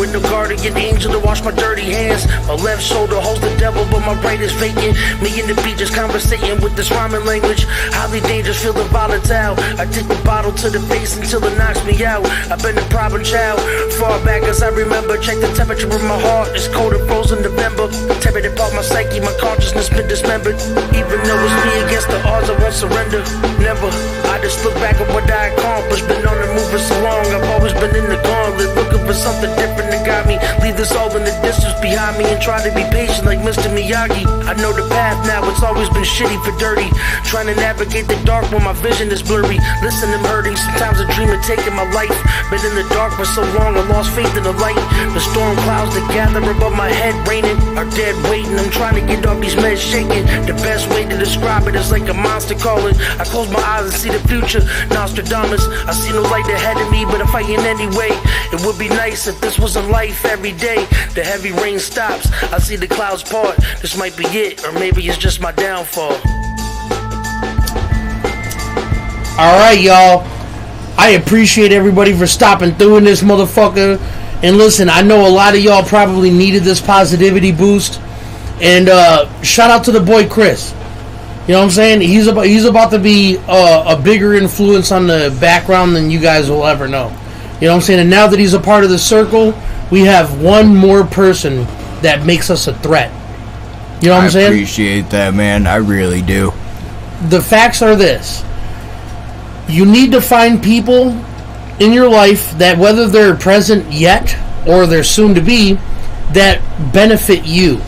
With no guardian angel to wash my dirty hands. My left shoulder holds the devil, but my right is vacant. Me and the beat just conversating with this rhyming language. Highly dangerous, feeling volatile. I take the bottle to the face until it knocks me out. I've been a problem child. Far back as I remember, check the temperature of my heart. It's cold and frozen November. Tear it apart my psyche, my consciousness been dismembered. Even though it's me against the odds, I won't surrender. Never. I just look back at what I accomplished. Been on the move for so long, I've always been in the gauntlet, looking for something different that got me. Leave this all in the distance behind me and try to be patient like Mr. Miyagi. I know the path now, it's always been shitty for dirty. Trying to navigate the dark when my vision is blurry. Listen, I'm hurting. Sometimes I dream of taking my life. Been in the dark for so long, I lost faith in the light. The storm clouds that gather above my head raining are dead waiting. I'm trying to get off these meds shaking. The best way to describe it is like a monster calling. I close my eyes and see the future, Nostradamus. I see no light ahead of me, but I'm fighting anyway. It would be nice if this was a life every day. The heavy rain stops, I see the clouds part. This might be it, or maybe it's just my downfall. All right, y'all. I appreciate everybody for stopping through in this motherfucker. And listen, I know a lot of y'all probably needed this positivity boost. And shout out to the boy Khris. You know what I'm saying? He's about to be a bigger influence on the background than you guys will ever know. You know what I'm saying? And now that he's a part of the circle, we have one more person that makes us a threat. You know what I'm saying? I appreciate that, man. I really do. The facts are this. You need to find people in your life that, whether they're present yet or they're soon to be, that benefit you.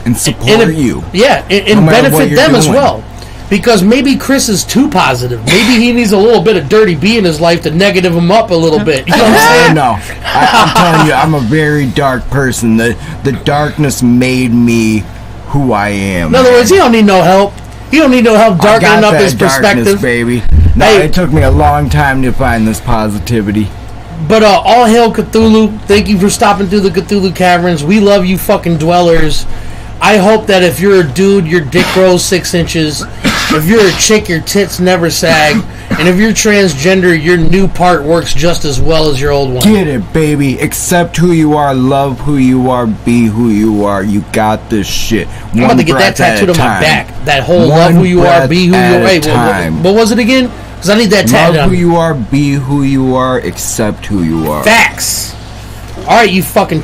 And support you. Yeah, and no benefit them as well. Because maybe Khris is too positive. Maybe he needs a little bit of Dirty B in his life to negative him up a little bit. You know what I'm saying? No. I'm telling you, I'm a very dark person. The darkness made me who I am. In other words, he don't need no help. He don't need no help darkening up his perspective. Baby. No, Hey. it took me a long time to find this positivity. But all hail Cthulhu. Thank you for stopping through the Cthulhu Caverns. We love you fucking dwellers. I hope that if you're a dude, your dick grows 6 inches. If you're a chick, your tits never sag. And if you're transgender, your new part works just as well as your old one. Get it, baby. Accept who you are, love who you are, be who you are. You got this shit. I'm about to get that tattooed on my back. That whole love who you are, be who you are. Hey, what was it again? Because I need that tattooed on. Love who you are, be who you are, accept who you are. Facts. All right, you fucking